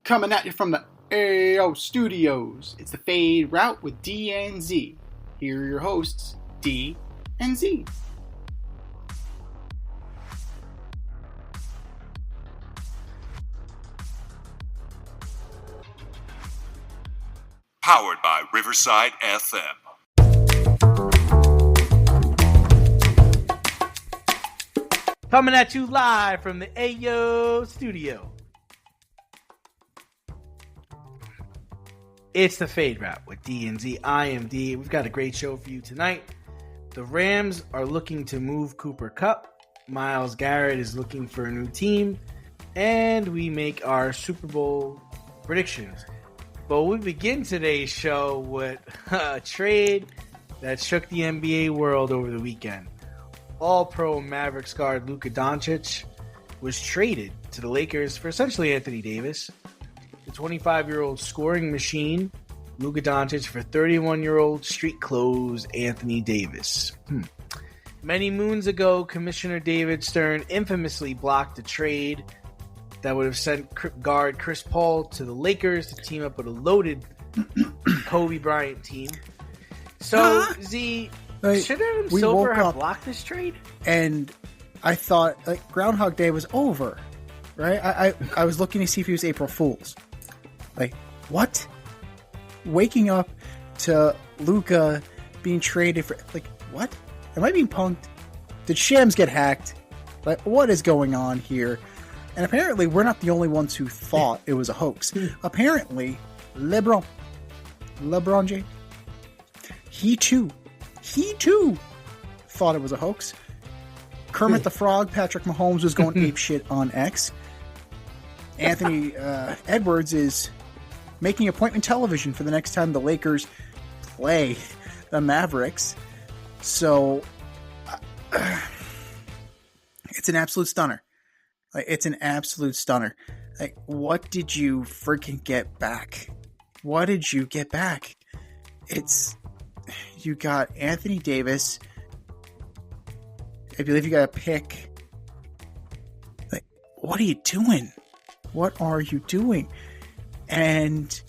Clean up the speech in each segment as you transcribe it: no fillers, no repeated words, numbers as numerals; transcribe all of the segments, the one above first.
Coming at you from the AO Studios, it's the Fade Route with D and Z. Here are your hosts, D and Z. Powered by Riverside FM. Coming at you live from the AO Studio. It's the Fade Route with D and Z. I am D. We've got a great show for you tonight. The Rams are looking to move Cooper Kupp. Myles Garrett is looking for a new team. And we make our Super Bowl predictions. But we begin today's show with a trade that shook the NBA world over the weekend. All-Pro Mavericks guard Luka Doncic was traded to the Lakers for essentially Anthony Davis. The 25-year-old scoring machine, Luka Doncic, for 31-year-old street clothes Anthony Davis. Many moons ago, Commissioner David Stern infamously blocked a trade that would have sent guard Chris Paul to the Lakers to team up with a loaded Kobe Bryant team. So, Z, should Adam Silver have blocked this trade? And I thought, Groundhog Day was over, right? I was looking to see if he was April Fool's. Like, what? Waking up to Luka being traded for, what? Am I being punked? Did Shams get hacked? Like, what is going on here? And apparently, we're not the only ones who thought it was a hoax. Apparently, LeBron James, he too thought it was a hoax. Kermit the Frog, Patrick Mahomes was going ape shit on X. Anthony Edwards is making appointment television for the next time the Lakers play the Mavericks. So, it's an absolute stunner. It's an absolute stunner. What did you freaking get back? What did you get back? You got Anthony Davis. I believe you got a pick. What are you doing? What are you doing? And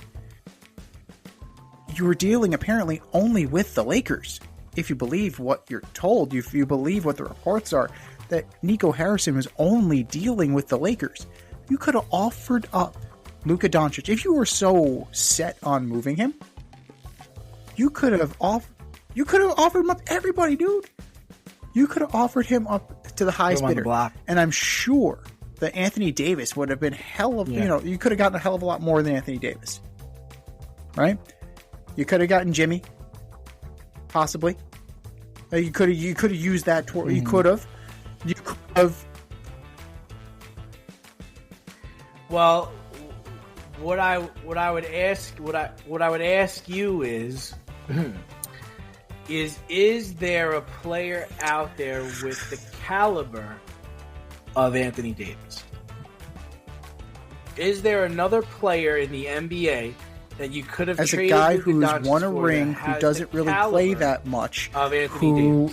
you were dealing apparently only with the Lakers. If you believe what you're told, if you believe what the reports are, that Nico Harrison was only dealing with the Lakers. You could have offered up Luka Doncic. If you were so set on moving him, you could have offered him up to everybody, dude. You could have offered him up to the highest bidder. And I'm sure that Anthony Davis would have been you could have gotten a hell of a lot more than Anthony Davis. Right? You could have gotten Jimmy. Possibly. You could have used that You could have. Well, what I would ask you is is there a player out there with the caliber of Anthony Davis? Is there another player in the NBA that you could have traded as a guy Luka who's Doncic won a ring, who doesn't really play that much, of Anthony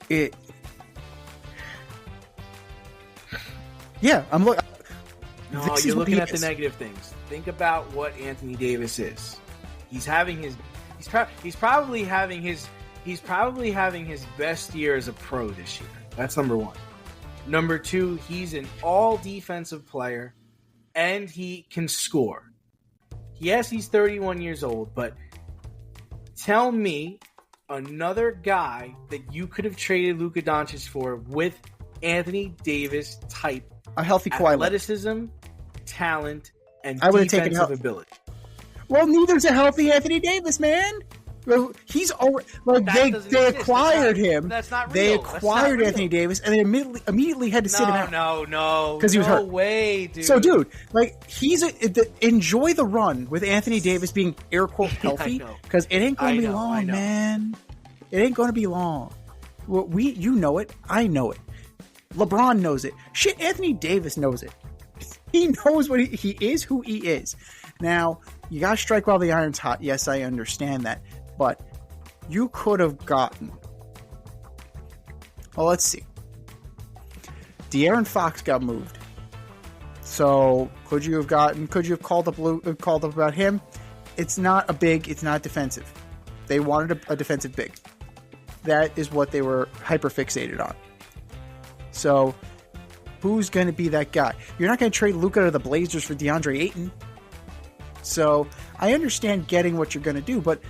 Davis? I'm looking. No, you're looking at the negative things. Think about what Anthony Davis is. He's probably having his best year as a pro this year. That's number one. Number two, he's an all defensive player, and he can score. Yes, he's 31 years old, but tell me another guy that you could have traded Luka Doncic for with Anthony Davis type a healthy athleticism, talent, and defensive ability. Well, neither's a healthy Anthony Davis, man. He's already they acquired him. That's not real. They acquired Anthony Davis, and they immediately had to sit him out. No, because he was hurt. No way, dude. So, dude, enjoy the run with Anthony Davis being air quote healthy, because it ain't going to be long, man. It ain't going to be long. Well, you know it. I know it. LeBron knows it. Shit, Anthony Davis knows it. He knows what he is, who he is. Now, you got to strike while the iron's hot. Yes, I understand that. But you could have gotten... Well, let's see. De'Aaron Fox got moved. So could you have called up about him? It's not defensive. They wanted a defensive big. That is what they were hyper fixated on. So who's going to be that guy? You're not going to trade Luka to the Blazers for DeAndre Ayton. So I understand getting what you're going to do, but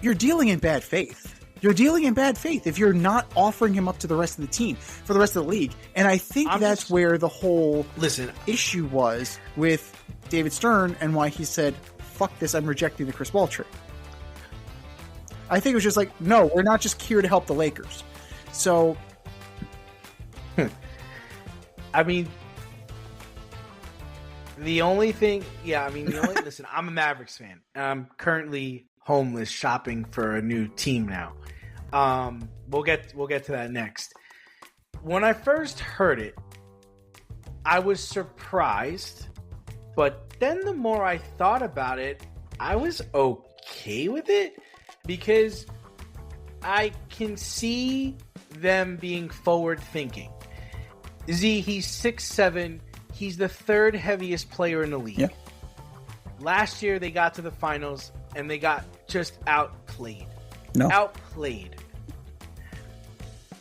you're dealing in bad faith. You're dealing in bad faith if you're not offering him up to the rest of the team for the rest of the league. And I think that's where the whole issue was with David Stern and why he said, fuck this, I'm rejecting the Chris Paul trade. I think it was just like, no, we're not just here to help the Lakers. So, I mean, listen, I'm a Mavericks fan. I'm currently homeless shopping for a new team now. We'll get to that next. When I first heard it, I was surprised, but then the more I thought about it, I was okay with it because I can see them being forward thinking. Z, he's 6'7". He's the third heaviest player in the league. Yeah. Last year they got to the finals and they got just outplayed. No. Outplayed.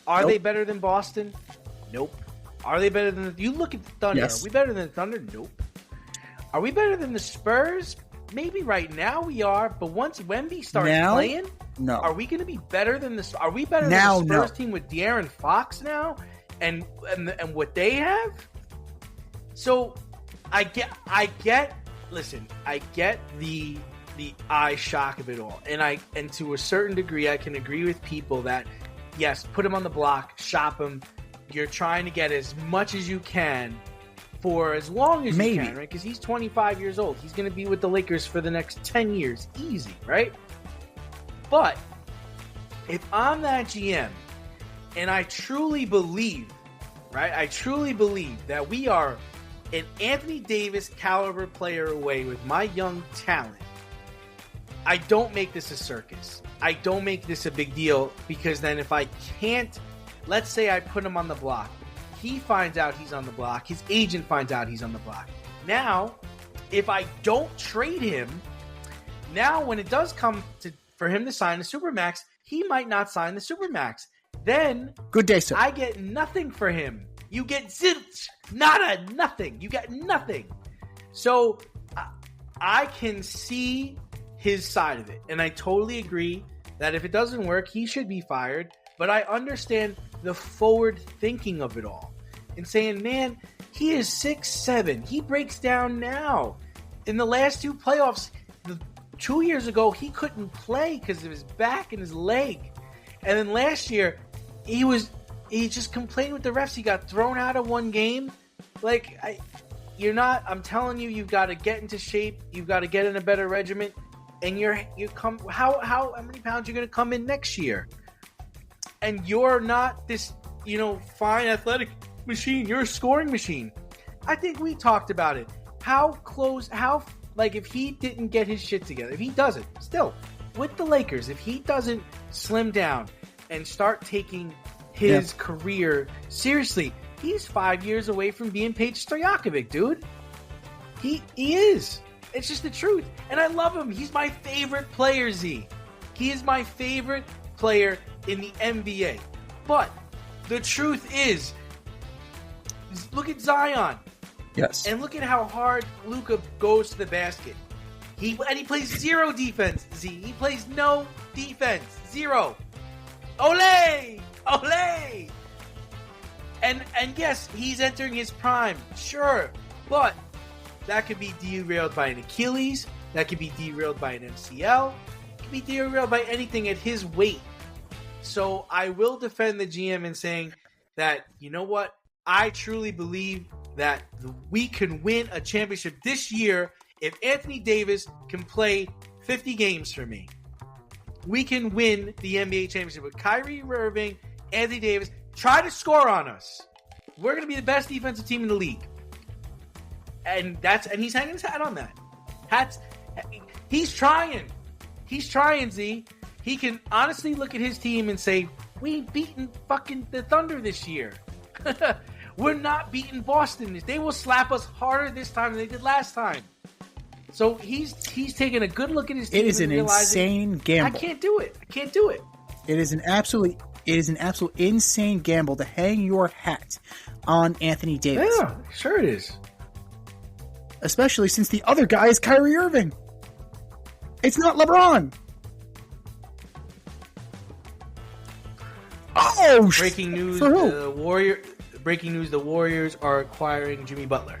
Are they better than Boston? Nope. Are they better than you look at the Thunder? Yes. Are we better than the Thunder? Nope. Are we better than the Spurs? Maybe right now we are, but once Wemby starts playing, no. Are we going to be better than the? Are we better now, than the Spurs team with De'Aaron Fox now, and what they have? So, I get. Listen, I get the eye shock of it all, and to a certain degree, I can agree with people that yes, put him on the block, shop him. You're trying to get as much as you can for as long as you can, right? Because he's 25 years old. He's going to be with the Lakers for the next 10 years. Easy, right? But if I'm that GM and I truly believe, right? I truly believe that we are an Anthony Davis caliber player away with my young talent, I don't make this a circus. I don't make this a big deal because then if I can't, let's say I put him on the block. He finds out he's on the block. His agent finds out he's on the block. Now, if I don't trade him, now when it does come for him to sign the Supermax, he might not sign the Supermax. Then, good day, sir. I get nothing for him. You get zilch, nada, nothing. You get nothing. So, I can see his side of it. And I totally agree that if it doesn't work, he should be fired. But I understand the forward thinking of it all and saying, man, he is 6'7". He breaks down now. In the last two playoffs, 2 years ago, he couldn't play because of his back and his leg. And then last year, he just complained with the refs. He got thrown out of one game. I'm telling you, you've got to get into shape. You've got to get in a better regiment. And how many pounds you're going to come in next year? And you're not this, fine athletic machine. You're a scoring machine. I think we talked about it. If he didn't get his shit together, if he doesn't, still, with the Lakers, if he doesn't slim down and start taking his career seriously, he's 5 years away from being Peja Stojakovic, dude. He is. It's just the truth. And I love him. He's my favorite player, Z. He is my favorite player in the NBA. But the truth is, look at Zion. Yes. And look at how hard Luka goes to the basket. He plays zero defense, Z. He plays no defense. Zero. Ole! Ole! And yes, he's entering his prime. Sure. But that could be derailed by an Achilles. That could be derailed by an MCL. It could be derailed by anything at his weight. So I will defend the GM in saying that, you know what? I truly believe that we can win a championship this year if Anthony Davis can play 50 games for me. We can win the NBA championship with Kyrie Irving, Anthony Davis. Try to score on us. We're going to be the best defensive team in the league. And he's hanging his hat on that. He's trying. He's trying, Z. He can honestly look at his team and say, we ain't beaten fucking the Thunder this year. We're not beating Boston. They will slap us harder this time than they did last time. So he's taking a good look at his team. It is an insane gamble. I can't do it. It is an absolute insane gamble to hang your hat on Anthony Davis. Yeah, sure it is. Especially since the other guy is Kyrie Irving. It's not LeBron. Oh, breaking news! For who? Breaking news: the Warriors are acquiring Jimmy Butler.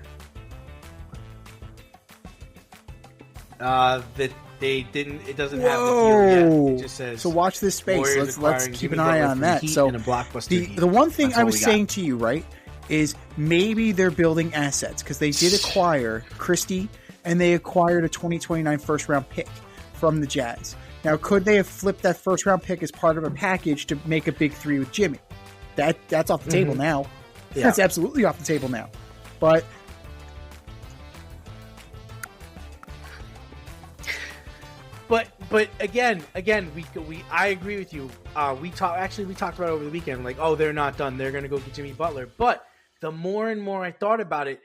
That they didn't. It doesn't have the deal yet. It just says. So watch this space. Warriors Let's keep Jimmy an eye Butler on from that. Heat So in a blockbuster the one thing That's I all was we got. saying to you, right, is maybe they're building assets because they did acquire Christie and they acquired a 2029 first round pick from the Jazz. Now, could they have flipped that first round pick as part of a package to make a big three with Jimmy? That's off the table now. Yeah. That's absolutely off the table now. But again, I agree with you. We talked about it over the weekend. Like, oh, they're not done. They're going to go get Jimmy Butler. But the more and more I thought about it,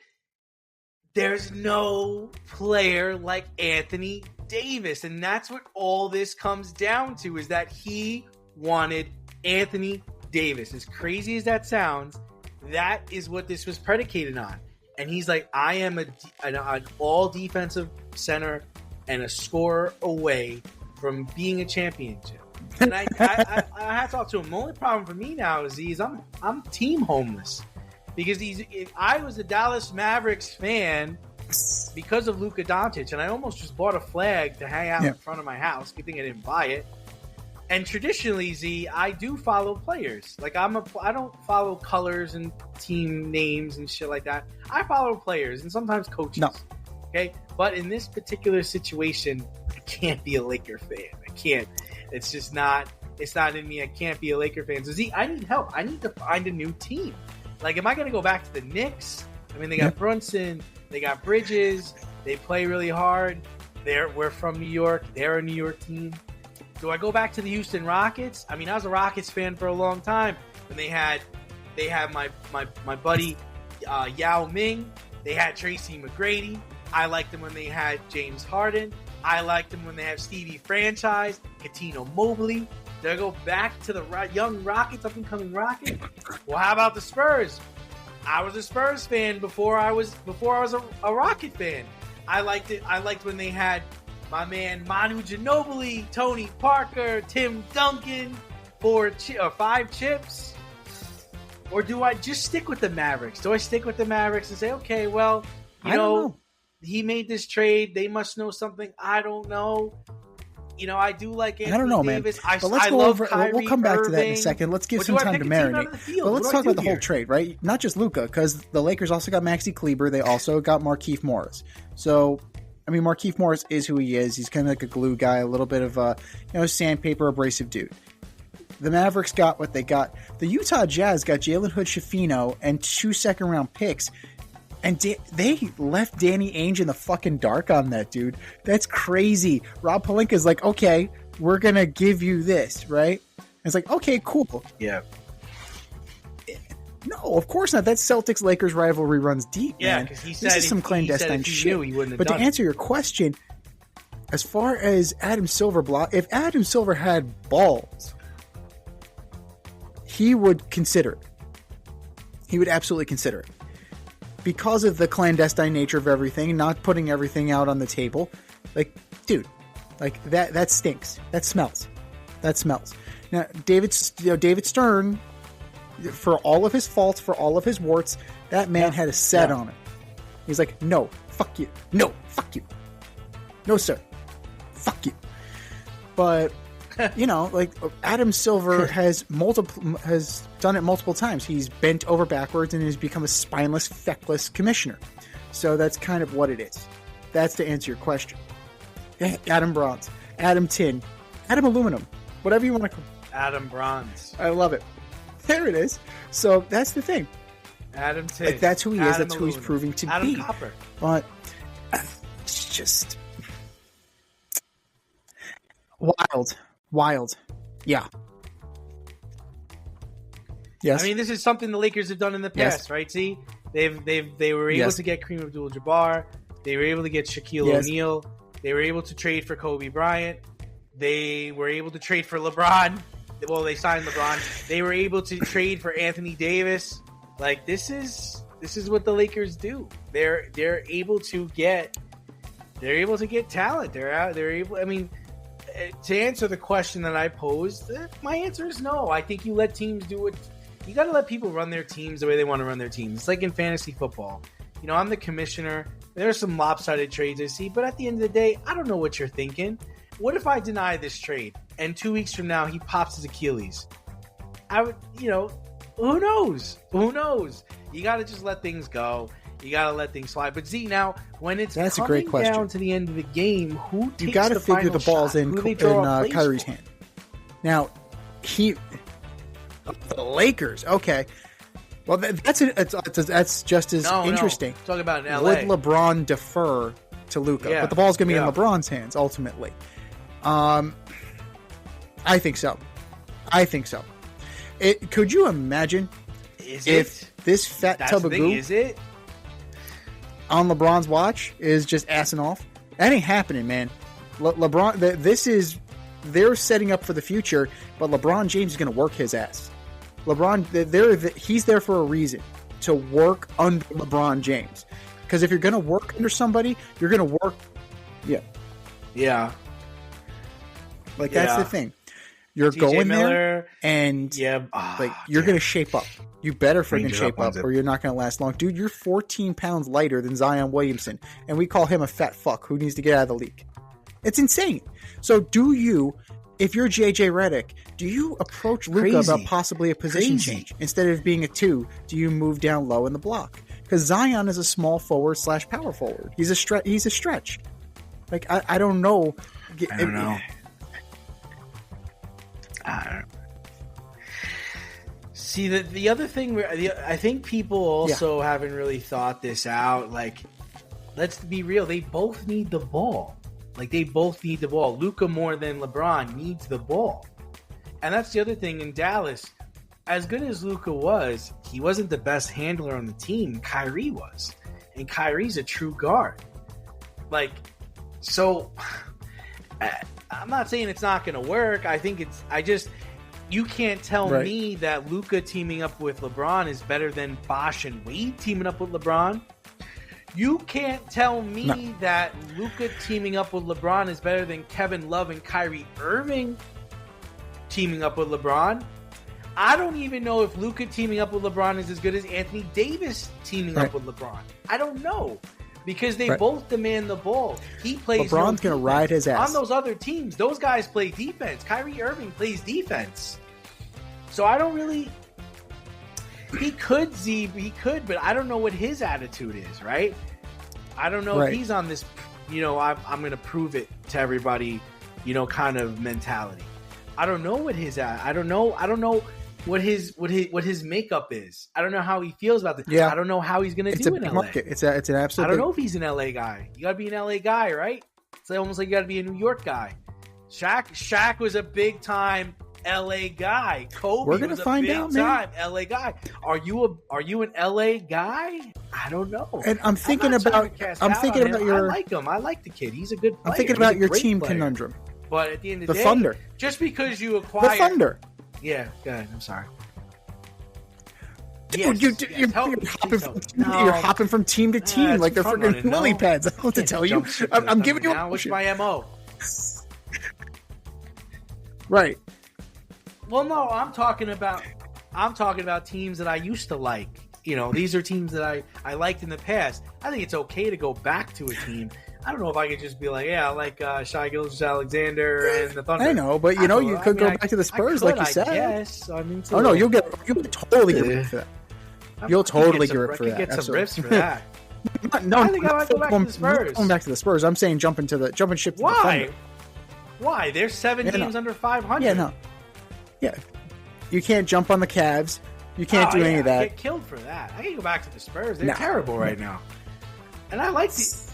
there's no player like Anthony Davis, and that's what all this comes down to, is that he wanted Anthony Davis. As crazy as that sounds, that is what this was predicated on. And he's like, I am an all defensive center and a scorer away from being a championship. And I had to talk to him. The only problem for me now is I'm team homeless, because if I was a Dallas Mavericks fan because of Luka Doncic, and I almost just bought a flag to hang out in front of my house. Good thing I didn't buy it. And traditionally, Z, I do follow players. Like I don't follow colors and team names and shit like that. I follow players and sometimes coaches. No. Okay, but in this particular situation, I can't be a Laker fan. I can't. It's just not. It's not in me. I can't be a Laker fan. So Z, I need help. I need to find a new team. Like, am I going to go back to the Knicks? I mean, they got Brunson, they got Bridges, they play really hard. We're from New York. They're a New York team. Do I go back to the Houston Rockets? I mean, I was a Rockets fan for a long time. When they had my buddy Yao Ming. They had Tracy McGrady. I liked them when they had James Harden. I liked them when they have Stevie Franchise, Katino Mobley. Do I go back to the young Rockets, up and coming Rockets? Well, how about the Spurs? I was a Spurs fan before I was a Rocket fan. I liked it. I liked when they had my man Manu Ginobili, Tony Parker, Tim Duncan, 5 chips. Or do I just stick with the Mavericks? Do I stick with the Mavericks and say, okay, well, you know, he made this trade. They must know something. I don't know. You know, I do like Anthony I don't know, Davis. man. But let's go over. We'll come back to that in a second. Let's give some time to marinate. But let's talk about the whole trade, right? Not just Luka, because the Lakers also got Maxi Kleber. They also got Markieff Morris. So, I mean, Markieff Morris is who he is. He's kind of like a glue guy, a little bit of a sandpaper abrasive dude. The Mavericks got what they got. The Utah Jazz got Jalen Hood-Schifino and 2 second-round picks. And they left Danny Ainge in the fucking dark on that, dude. That's crazy. Rob Pelinka's like, okay, we're going to give you this, right? And it's like, okay, cool. Yeah. No, of course not. That Celtics-Lakers rivalry runs deep, man. Because he said this is some clandestine shit. But to answer your question, as far as Adam Silver if Adam Silver had balls, he would consider it. He would absolutely consider it. Because of the clandestine nature of everything, not putting everything out on the table. Like, dude, like that stinks. That smells. Now, David Stern, for all of his faults, for all of his warts, that man had a set on it. He's like, no, fuck you. No, fuck you. No, sir. Fuck you. But like Adam Silver has done it multiple times. He's bent over backwards and has become a spineless, feckless commissioner. So that's kind of what it is. That's to answer your question. Adam Bronze, Adam Tin, Adam Aluminum, whatever you want to call it. Adam Bronze. I love it. There it is. So that's the thing. Adam Tin. Like, that's who he is. That's who he's proving to Adam be. Copper. But it's just wild. Yeah. Yes. I mean, this is something the Lakers have done in the past, right? See, they were able to get Kareem Abdul-Jabbar. They were able to get Shaquille O'Neal. They were able to trade for Kobe Bryant. They were able to trade for LeBron. Well, they signed LeBron. They were able to trade for Anthony Davis. Like, this is what the Lakers do. They're able to get talent. They're able. I mean, to answer the question that I posed, my answer is no. I think you let teams do it. You got to let people run their teams the way they want to run their teams. It's like in fantasy football. You know, I'm the commissioner. There are some lopsided trades I see, but at the end of the day, I don't know what you're thinking. What if I deny this trade and 2 weeks from now he pops his Achilles? I would, who knows? Who knows? You got to just let things go. You got to let things slide. But Z, now when it's That's coming a great question. down to the end of the game, who takes You got to the figure final the ball's shot? in Who they draw plays Kyrie's for? hand. Now, the Lakers. Okay. Well, that's just as interesting. No. Talking about in LA. Would LeBron defer to Luka? Yeah. But the ball's going to be in LeBron's hands ultimately. I think so. Could you imagine if this fat That's tub the of thing, goo is it? on LeBron's watch is just assing off? That ain't happening, man. LeBron, they're setting up for the future, but LeBron James is going to work his ass. He's there for a reason, to work under LeBron James. Because if you're going to work under somebody, you're going to work. Yeah. Like, that's the thing. You're TJ going Miller, there, and you're going to shape up. You better freaking shape up, or you're not going to last long. Dude, you're 14 pounds lighter than Zion Williamson, and we call him a fat fuck who needs to get out of the league. It's insane. So if you're JJ Redick, do you approach Luka about possibly a position change? Instead of being a 2, do you move down low in the block? Because Zion is a small forward / power forward. He's a stretch. Like, I don't know. I don't know. See, the other thing, I think people also haven't really thought this out. Like, let's be real. They both need the ball. Luka more than LeBron needs the ball. And that's the other thing in Dallas. As good as Luka was, he wasn't the best handler on the team. Kyrie was. And Kyrie's a true guard. Like, so I'm not saying it's not going to work. You can't tell me that Luka teaming up with LeBron is better than Bosh and Wade teaming up with LeBron. You can't tell me that Luka teaming up with LeBron is better than Kevin Love and Kyrie Irving teaming up with LeBron. I don't even know if Luka teaming up with LeBron is as good as Anthony Davis teaming up with LeBron. I don't know. Because they both demand the ball. He plays LeBron's going to ride his ass. On those other teams, those guys play defense. Kyrie Irving plays defense. So I don't really... He could, but I don't know what his attitude is, right? I don't know if he's on this, I'm going to prove it to everybody, kind of mentality. I don't know what I don't know what his makeup is. I don't know how he feels about this. Yeah. I don't know how he's going to do in LA. Market. It's an absolute. I don't know if he's an LA guy. You got to be an LA guy, right? It's almost like you got to be a New York guy. Shaq was a big time LA guy. Kobe We're gonna was a find big out, man. time LA guy. Are you an LA guy? I don't know. And I'm thinking about your. I like him. I like the kid. He's a good player. I'm thinking about your team conundrum. But at the end of the day, Thunder. Just because you acquire The Thunder. Yeah, go ahead. I'm sorry. Dude, you're hopping from team to team like they're freaking lily pads. I don't know what to tell you. I'm giving you now. What's my MO? Right. Well, no, I'm talking about teams that I used to like. These are teams that I liked in the past. I think it's okay to go back to a team. I don't know if I could just be like, I like Shai Gilgeous-Alexander and the Thunder. I know, but you could go back to the Spurs, like you said. Yes, you'll totally get ripped for that. You'll totally get ripped for that. I could get some rips for that. No, I think I might go back to the Spurs. Going back to the Spurs, I'm saying jumping ship to the Thunder. Why? There's 7 teams under 500. Yeah, no. Yeah. You can't jump on the Cavs. You can't do any of that. I get killed for that. I can go back to the Spurs. They're terrible right now. And I like the...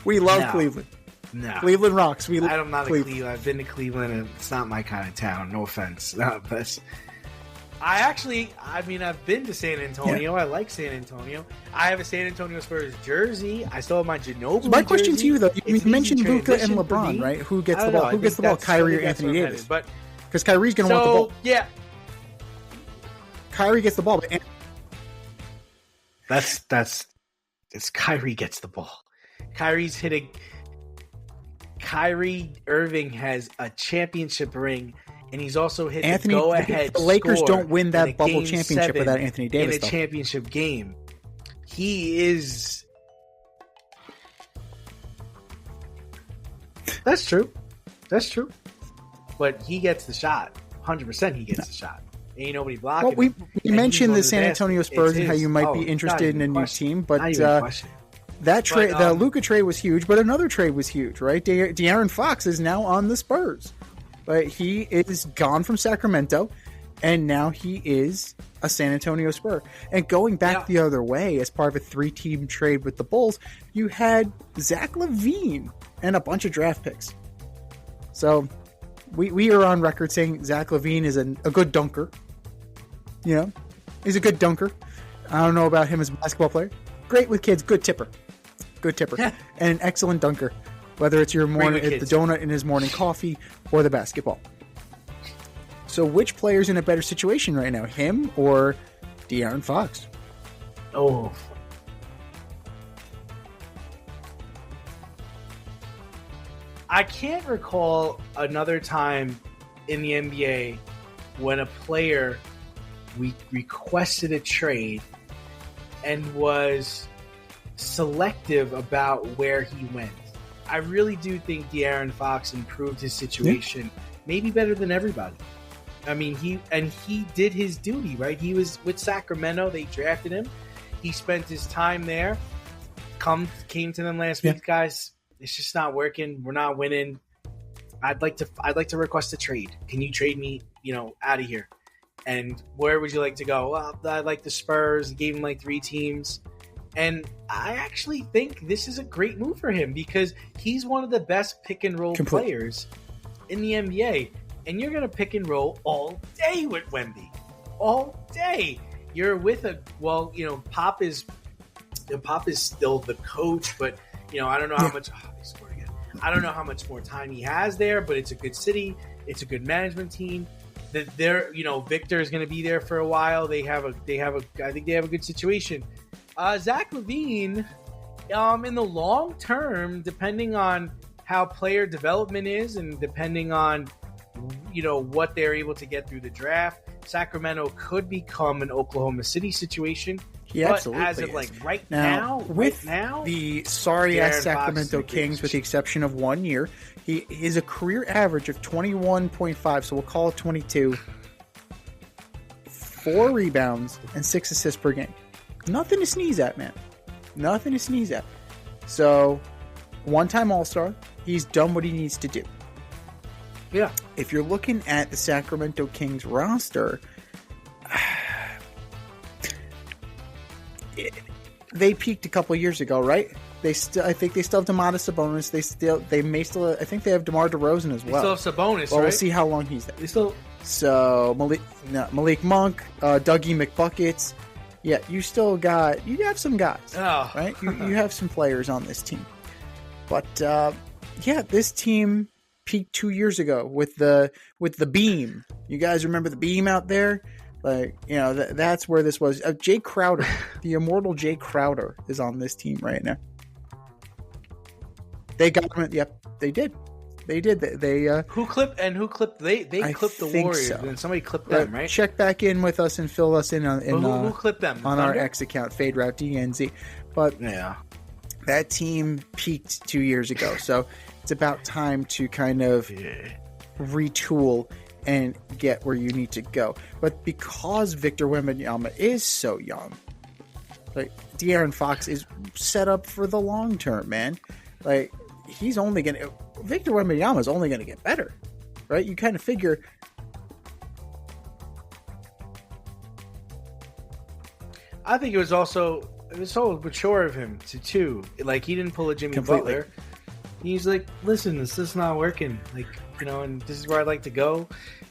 We love Cleveland. No. Cleveland rocks. I'm not a Cleveland. I've been to Cleveland, and it's not my kind of town. No offense. No, but I've been to San Antonio. I like San Antonio. I have a San Antonio Spurs jersey. I still have my Ginobili. My question jersey. to you though, you It's an mentioned easy Luka and transition for LeBron, me. right? Who gets I the don't ball? know. Who gets the ball? Kyrie or that's Anthony what I'm Davis? headed. Because Kyrie's going to want the ball. Yeah, Kyrie gets the ball, but it's Kyrie gets the ball. Kyrie's hitting. Kyrie Irving has a championship ring, and he's also hit the go-ahead. The Lakers score don't win that in a bubble Game championship 7 without Anthony Davis. in a championship game. He is. That's true. But he gets the shot. 100% he gets the shot. Ain't nobody blocking Well, we him. And mentioned he's the on San basket. Antonio It's Spurs and how his. you might Oh, be not interested even in a new question. team, Not but even a question. that trade, But, the Luka trade was huge, but another trade was huge, right? De'Aaron Fox is now on the Spurs, but he is gone from Sacramento, and now he is a San Antonio Spur. And going back the other way, as part of a 3-team trade with the Bulls, you had Zach LaVine and a bunch of draft picks. So we are on record saying Zach LaVine is a good dunker. You know, he's a good dunker. I don't know about him as a basketball player. Great with kids, good tipper, and an excellent dunker. Whether it's your morning, the donut in his morning coffee, or the basketball. So, which player's in a better situation right now, him or De'Aaron Fox? Oh, I can't recall another time in the NBA when a player requested a trade and was selective about where he went. I really do think De'Aaron Fox improved his situation, maybe better than everybody. I mean, he did his duty, right? He was with Sacramento. They drafted him. He spent his time there. Came to them last week, guys. It's just not working. We're not winning. I'd like to request a trade. Can you trade me, out of here? And where would you like to go? Well, I like the Spurs. Gave him like 3 teams. And I actually think this is a great move for him because he's one of the best pick and roll players in the NBA. And you're going to pick and roll all day with Wemby. All day. You're with Pop is still the coach, but I don't know how much they scored again. I don't know how much more time he has there, but it's a good city. It's a good management team. Victor is going to be there for a while. I think they have a good situation. Zach LaVine, in the long term, depending on how player development is and depending on what they're able to get through the draft, Sacramento could become an Oklahoma City situation. Yeah, but absolutely. as of right now, the sorry-ass Sacramento Kings, with the exception of 1 year, he is a career average of 21.5, so we'll call it 22, 4 rebounds, and 6 assists per game. Nothing to sneeze at, man. Nothing to sneeze at. So, one-time All-Star, he's done what he needs to do. Yeah. If you're looking at the Sacramento Kings roster, they peaked a couple years ago, right? I think they still have Domantas Sabonis. I think they have DeMar DeRozan as well. They still have Sabonis, well, right? We'll see how long he's there. So Malik Monk, Dougie McBuckets. Yeah, you have some guys, right? You have some players on this team. But, this team peaked 2 years ago with the beam. You guys remember the beam out there? That's where this was. Jay Crowder, the immortal Jay Crowder, is on this team right now. They got him. Yep, they did. They did. Who clipped? They clipped the Warriors, so. And somebody clipped them, right? Check back in with us and fill us in on who clipped them on our X account, Fade Route DNZ. But that team peaked 2 years ago, so it's about time to kind of retool and get where you need to go. But because Victor Wembanyama is so young, De'Aaron Fox is set up for the long term, man. Victor Wembanyama is only going to get better, right? You kind of figure. I think it was so mature of him to he didn't pull a Jimmy Butler. He's like, listen, this is not working. And this is where I'd like to go.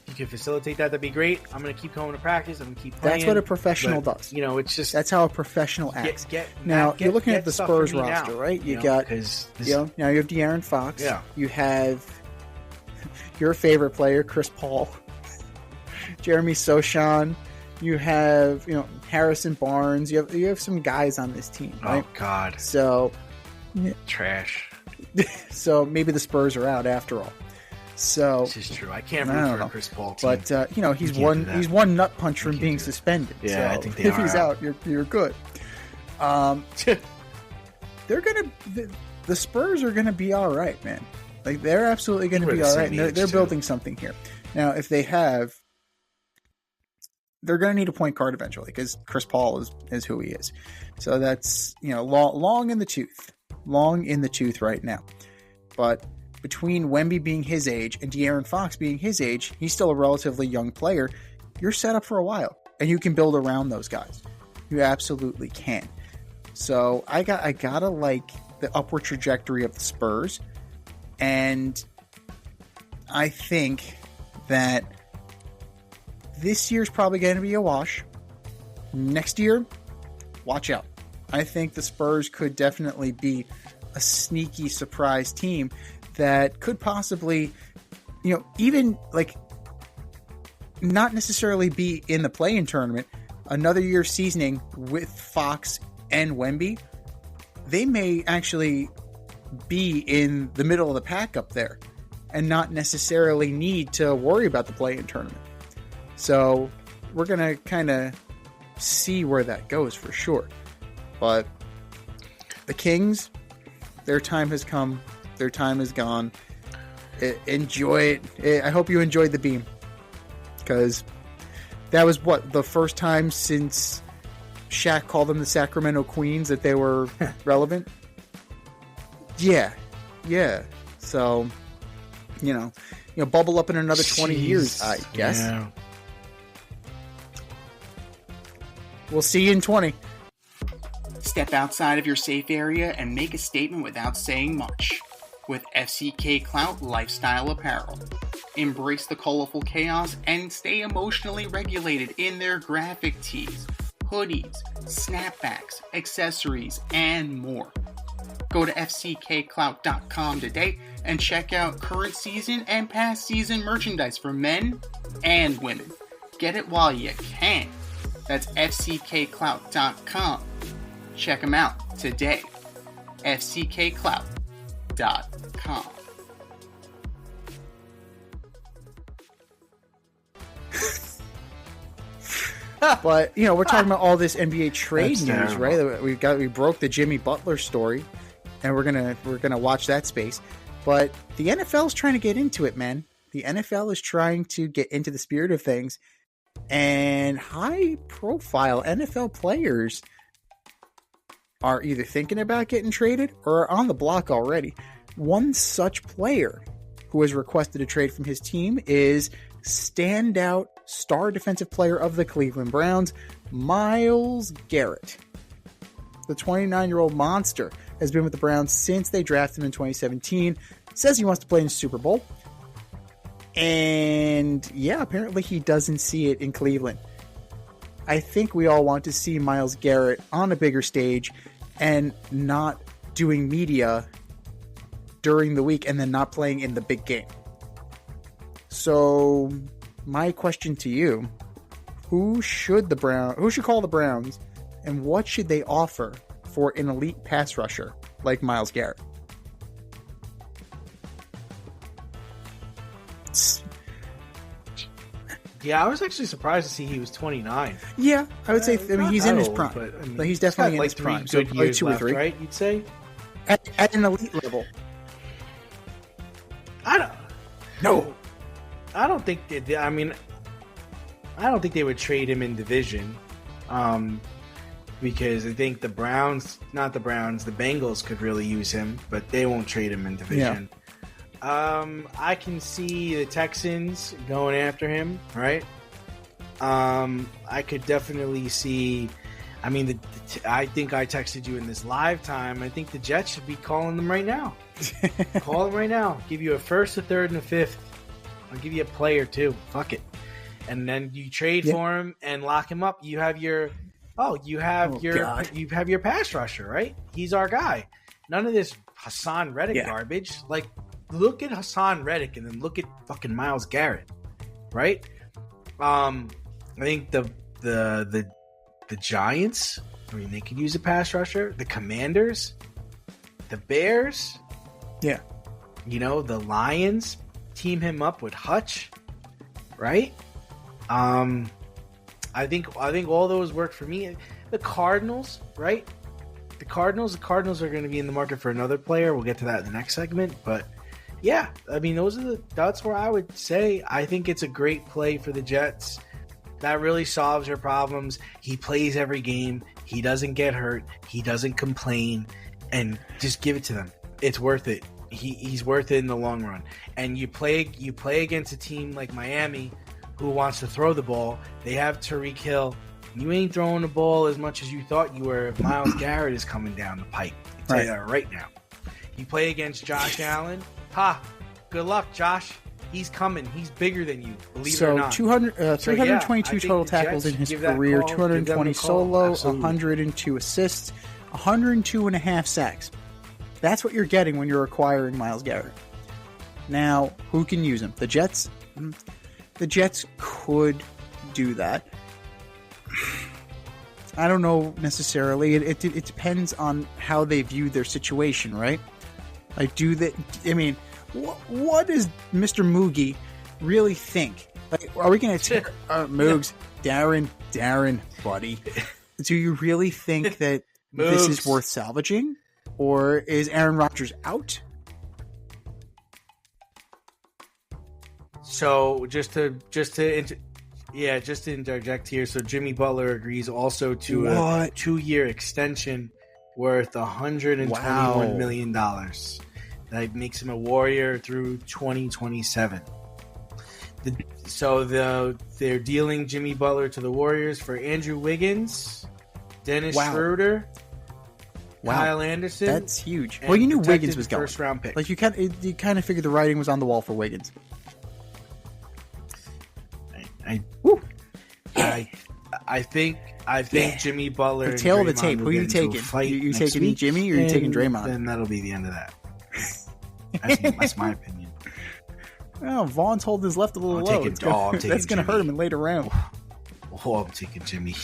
you can facilitate that, that'd be great. I'm going to keep going to practice. I'm going to keep playing. That's what a professional does. You know, it's just that's how a professional acts. You're looking at the Spurs roster, right? You got now you have De'Aaron Fox. Yeah. You have your favorite player, Chris Paul, Jeremy Sochan. You have Harrison Barnes. You have some guys on this team, right? Oh God. So trash. So maybe the Spurs are out after all. So this is true. I can't root for a Chris Paul team. But he's one nut punch from being suspended. Yeah, so I think if he's out, you're good. The Spurs are gonna be all right, man. Like they're absolutely gonna be all right. They're building something here. Now, if they have, they're gonna need a point guard eventually because Chris Paul is who he is. So that's long in the tooth right now. But between Wemby being his age and De'Aaron Fox being his age, he's still a relatively young player. You're set up for a while, and you can build around those guys. You absolutely can. So I gotta like the upward trajectory of the Spurs, and I think that this year's probably going to be a wash. Next year, watch out. I think the Spurs could definitely be a sneaky surprise team that could possibly, even like not necessarily be in the play-in tournament. Another year seasoning with Fox and Wemby, they may actually be in the middle of the pack up there and not necessarily need to worry about the play-in tournament. So we're going to kind of see where that goes for sure. But the Kings, their time has come. Their time is gone. Enjoy it. I hope you enjoyed the beam. Because that was the first time since Shaq called them the Sacramento Queens that they were relevant. Yeah. So, bubble up in another 20 years, I guess. Yeah. We'll see you in 20. Step outside of your safe area and make a statement without saying much with FCK Clout Lifestyle Apparel. Embrace the colorful chaos and stay emotionally regulated in their graphic tees, hoodies, snapbacks, accessories, and more. Go to fckclout.com today and check out current season and past season merchandise for men and women. Get it while you can. That's fckclout.com. Check them out today. fckclout.com. But we're talking about all this NBA trade news, right? We broke the Jimmy Butler story, and we're gonna watch that space. But the NFL is trying to get into it, man. The NFL is trying to get into the spirit of things, and high-profile NFL players are either thinking about getting traded or are on the block already. One such player who has requested a trade from his team is standout star defensive player of the Cleveland Browns, Myles Garrett. The 29-year-old monster has been with the Browns since they drafted him in 2017. Says he wants to play in the Super Bowl. And yeah, apparently he doesn't see it in Cleveland. I think we all want to see Myles Garrett on a bigger stage and not doing media during the week and then not playing in the big game. So my question to you, who should call the Browns, and what should they offer for an elite pass rusher like Myles Garrett? Yeah, I was actually surprised to see he was 29. Yeah, I would say. He's in his prime. But he's definitely in his three prime. Good so years 2 left, or 3, right? You'd say at an elite level. I don't think they. I mean, I don't think they would trade him in division, because I think the Bengals could really use him, but they won't trade him in division. Yeah. I can see the Texans going after him, right? I could definitely see. I mean, I think I texted you in this live time. I think the Jets should be calling them right now. Call them right now. Give you a first, a third, and a fifth I'll give you a player too. Fuck it. And then you trade for him and lock him up. You have your pass rusher, right? He's our guy. None of this Hassan Reddick garbage. Like, look at Hassan Reddick and then look at fucking Myles Garrett, right? I think the Giants, I mean, they could use a pass rusher. The Commanders, the Bears, the Lions team him up with Hutch, right? I think all those work for me. The Cardinals, right? The Cardinals are going to be in the market for another player. We'll get to that in the next segment, but yeah, I mean, that's where I would say I think it's a great play for the Jets. That really solves your problems. He plays every game. He doesn't get hurt. He doesn't complain, and just give it to them. It's worth it. He's worth it in the long run. And you play against a team like Miami, who wants to throw the ball. They have Tyreek Hill. You ain't throwing the ball as much as you thought you were if Myles Garrett is coming down the pipe. I'll tell you that right now. You play against Josh Allen. Good luck, Josh. He's coming. He's bigger than you, believe it or not. 322 total tackles in his career, 220 solo, 102 assists, 102 and a half sacks. That's what you're getting when you're acquiring Myles Garrett. Now, who can use him? The Jets? The Jets could do that. I don't know necessarily. It depends on how they view their situation, right? Like, what does Mr. Moogie really think? Like, are we going to take Moogs, Darren, buddy? Do you really think that this is worth salvaging, or is Aaron Rodgers out? So just to interject here. So Jimmy Butler agrees also to a 2-year extension worth $121 million. That makes him a Warrior through 2027. They're dealing Jimmy Butler to the Warriors for Andrew Wiggins, Dennis Schroeder, Kyle Anderson. That's huge. Well, you knew Wiggins was going. First round pick. Like you kind of figured the writing was on the wall for Wiggins. I think Jimmy Butler. The tail of the tape. Who are you taking? You taking Jimmy or are you taking Draymond? Then that'll be the end of that. That's my opinion. Well, Vaughn's holding his left a little low. That's going to hurt him in later round. I'm taking Jimmy.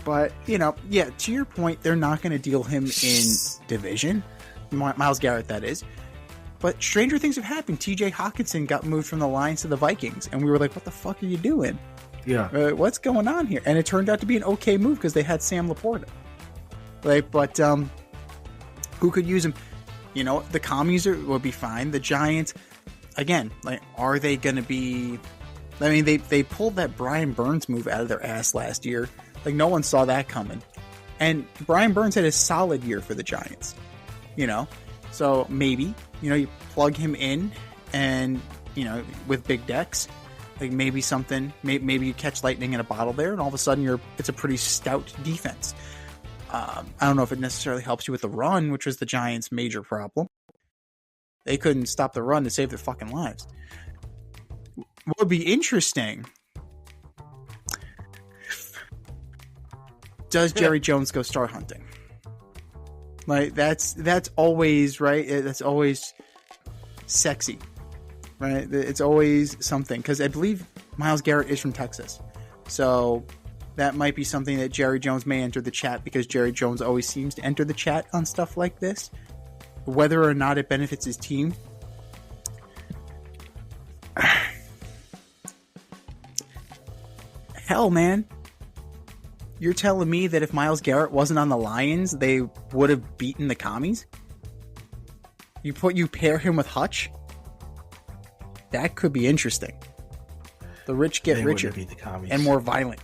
But, to your point, they're not going to deal him in division. Myles Garrett, that is. But stranger things have happened. TJ Hawkinson got moved from the Lions to the Vikings, and we were like, what the fuck are you doing? Yeah. What's going on here? And it turned out to be an okay move because they had Sam Laporta. But who could use him? The commies will be fine. The Giants, again, are they going to be... I mean, they pulled that Brian Burns move out of their ass last year. No one saw that coming. And Brian Burns had a solid year for the Giants. So maybe, you plug him in and, with big decks, maybe something, maybe you catch lightning in a bottle there and all of a sudden it's a pretty stout defense. I don't know if it necessarily helps you with the run, which was the Giants' major problem. They couldn't stop the run to save their fucking lives. What would be interesting, does Jerry Jones go star hunting? That's always, right? That's always sexy, right? It's always something. Because I believe Myles Garrett is from Texas. So that might be something that Jerry Jones may enter the chat, because Jerry Jones always seems to enter the chat on stuff like this. Whether or not it benefits his team. Hell, man. You're telling me that if Myles Garrett wasn't on the Lions, they would have beaten the commies? You pair him with Hutch? That could be interesting. The rich get richer and more violent.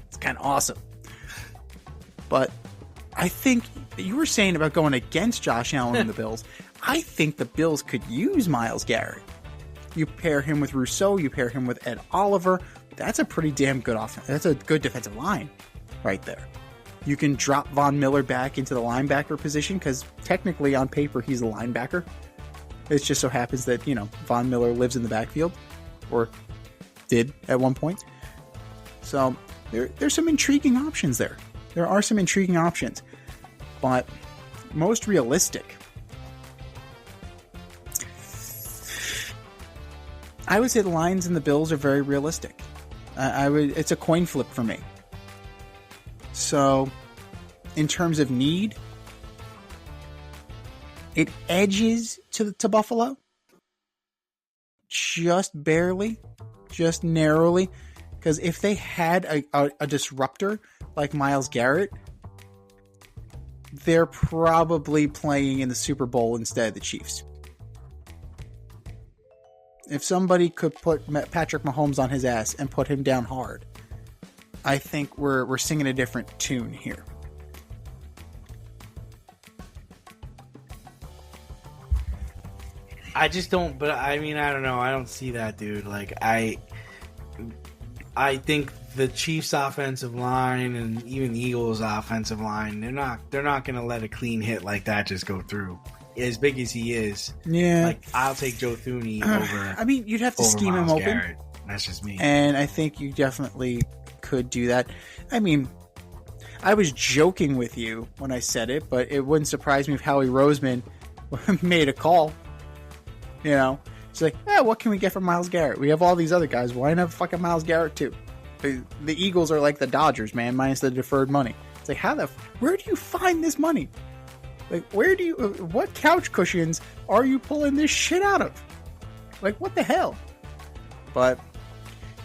It's kind of awesome. But I think you were saying about going against Josh Allen and the Bills. I think the Bills could use Myles Garrett. You pair him with Rousseau, you pair him with Ed Oliver. That's a pretty damn good offense. That's a good defensive line right there. You can drop Von Miller back into the linebacker position because technically on paper he's a linebacker. It just so happens that, Von Miller lives in the backfield, or did at one point. So there's some intriguing options there. There are some intriguing options. But most realistic, I would say the Lions and the Bills are very realistic. It's a coin flip for me. So, in terms of need, it edges to Buffalo, just barely, just narrowly. Because if they had a disruptor like Myles Garrett, they're probably playing in the Super Bowl instead of the Chiefs. If somebody could put Patrick Mahomes on his ass and put him down hard, I think we're singing a different tune here. I just don't. But I mean, I don't know. I don't see that, dude. Like I think the Chiefs' offensive line and even the Eagles' offensive line, they're not going to let a clean hit like that just go through. As big as he is, yeah. Like I'll take Joe Thuney over. I mean, you'd have to scheme him open. Garrett. That's just me. And I think you definitely could do that. I mean, I was joking with you when I said it, but it wouldn't surprise me if Howie Roseman made a call. It's like, what can we get from Myles Garrett? We have all these other guys. Why not fucking Myles Garrett too? The Eagles are like the Dodgers, man, minus the deferred money. It's like, where do you find this money? Like, what couch cushions are you pulling this shit out of? Like, what the hell? But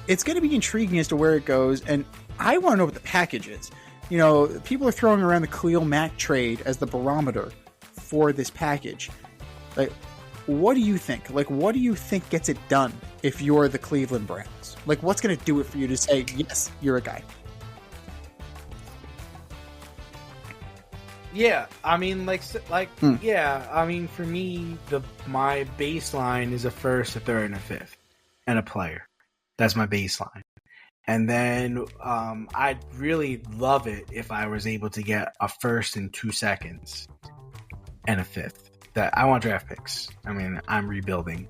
it's going to be intriguing as to where it goes, and I want to know what the package is. People are throwing around the Khalil Mack trade as the barometer for this package. Like, what do you think? Like, what do you think gets it done if you're the Cleveland Browns? Like, what's going to do it for you to say, yes, you're a guy? Yeah, I mean, yeah, I mean, for me, my baseline is a first, a third, and a fifth, and a player. That's my baseline. And then I'd really love it if I was able to get a first and 2 seconds and a fifth. That I want draft picks. I mean, I'm rebuilding,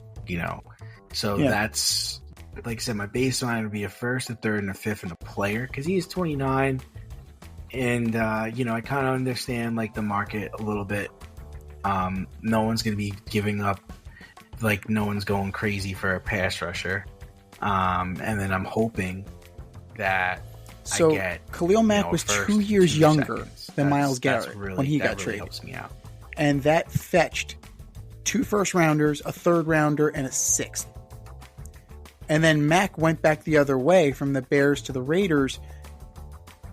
So that's, like I said, my baseline would be a first, a third, and a fifth, and a player, because he's 29. And, I kind of understand, like, the market a little bit. No one's going to be giving up, like, no one's going crazy for a pass rusher. And then I'm hoping that I get... Khalil Mack was 2 years younger than Myles Garrett when he got traded. Helps me out. And that fetched 2 first-rounders, a third-rounder, and a sixth. And then Mack went back the other way from the Bears to the Raiders,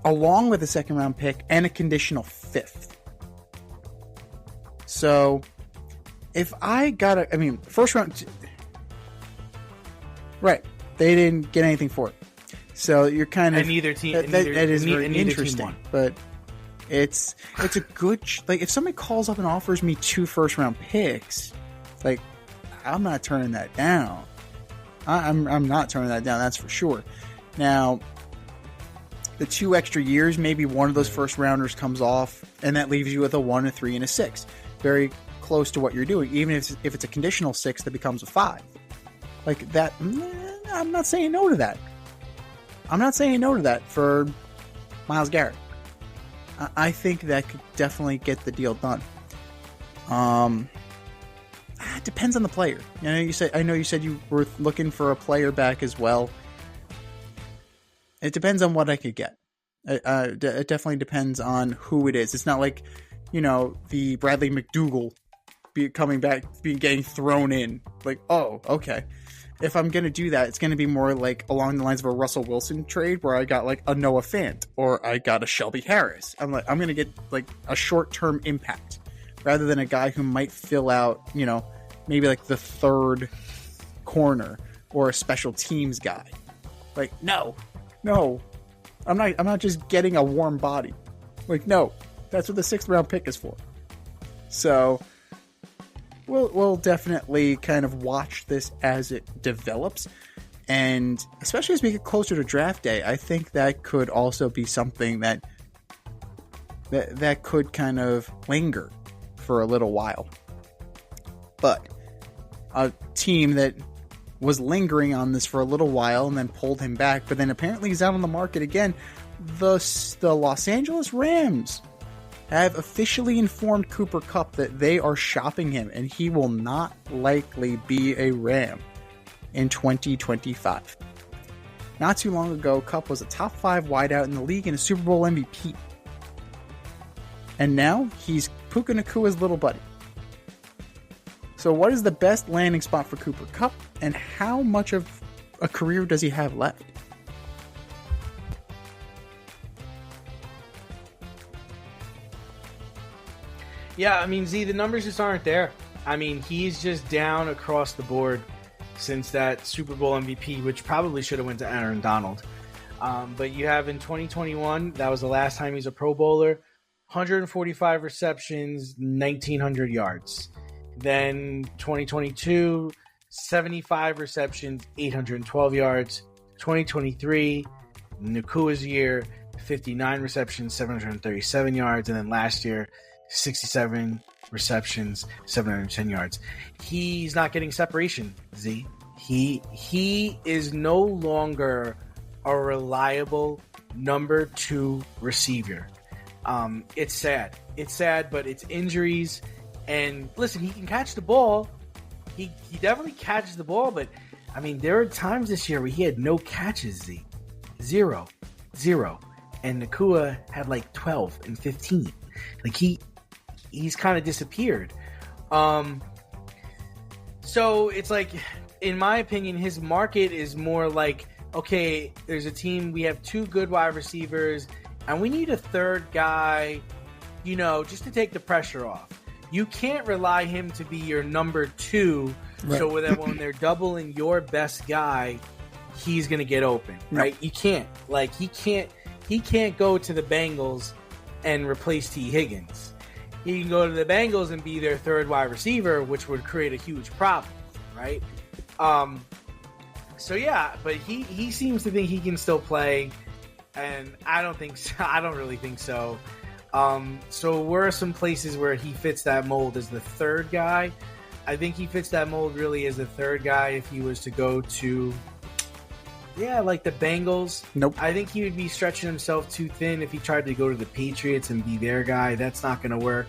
along with a second-round pick and a conditional fifth. So, if I got first round... Right. They didn't get anything for it. So, you're kind of... And neither team... That is very interesting. But it's a good... Like, if somebody calls up and offers me 2 first-round picks, like, I'm not turning that down. I'm not turning that down, that's for sure. Now... The 2 extra years, maybe one of those first rounders comes off, and that leaves you with a 1, a 3, and a 6. Very close to what you're doing. Even if it's a conditional 6 that becomes a 5. Like that, I'm not saying no to that. I'm not saying no to that for Myles Garrett. I think that could definitely get the deal done. It depends on the player. I know you said you were looking for a player back as well. It depends on what I could get. It definitely depends on who it is. It's not like, the Bradley McDougall coming back, getting thrown in. Like, oh, okay. If I'm going to do that, it's going to be more like along the lines of a Russell Wilson trade where I got like a Noah Fant or I got a Shelby Harris. I'm going to get like a short-term impact rather than a guy who might fill out, maybe like the third corner or a special teams guy. Like, no, I'm not just getting a warm body. Like, no, that's what the 6th round pick is for. So we'll definitely kind of watch this as it develops. And especially as we get closer to draft day, I think that could also be something that could kind of linger for a little while. But a team that was lingering on this for a little while and then pulled him back, but then apparently he's out on the market again. The Los Angeles Rams have officially informed Cooper Kupp that they are shopping him, and he will not likely be a Ram in 2025. Not too long ago, Kupp was a top 5 wideout in the league and a Super Bowl MVP. And now he's Puka Nakua's little buddy. So what is the best landing spot for Cooper Kupp, and how much of a career does he have left? Yeah, I mean, Z, the numbers just aren't there. I mean, he's just down across the board since that Super Bowl MVP, which probably should have went to Aaron Donald. But you have in 2021, that was the last time he's a Pro Bowler, 145 receptions, 1,900 yards. Then 2022, 75 receptions, 812 yards. 2023, Nakua's year, 59 receptions, 737 yards. And then last year, 67 receptions, 710 yards. He's not getting separation, Z. He is no longer a reliable number 2 receiver. It's sad. It's sad, but it's injuries. And listen, he can catch the ball. He definitely catches the ball, but I mean, there are times this year where he had no catches, Z. Zero. And Nakua had like 12 and 15. Like he's kind of disappeared. So it's like, in my opinion, his market is more like, okay, there's a team, we have 2 good wide receivers, and we need a third guy, just to take the pressure off. You can't rely him to be your number 2, right? So that when they're doubling your best guy, he's gonna get open, right? You can't. Like he can't go to the Bengals and replace T. Higgins. He can go to the Bengals and be their third wide receiver, which would create a huge problem, right? So yeah, but he seems to think he can still play, and I don't think so. I don't really think so. So where are some places where he fits that mold as the third guy? I think he fits that mold really as the third guy if he was to go to, like the Bengals. Nope. I think he would be stretching himself too thin if he tried to go to the Patriots and be their guy. That's not going to work.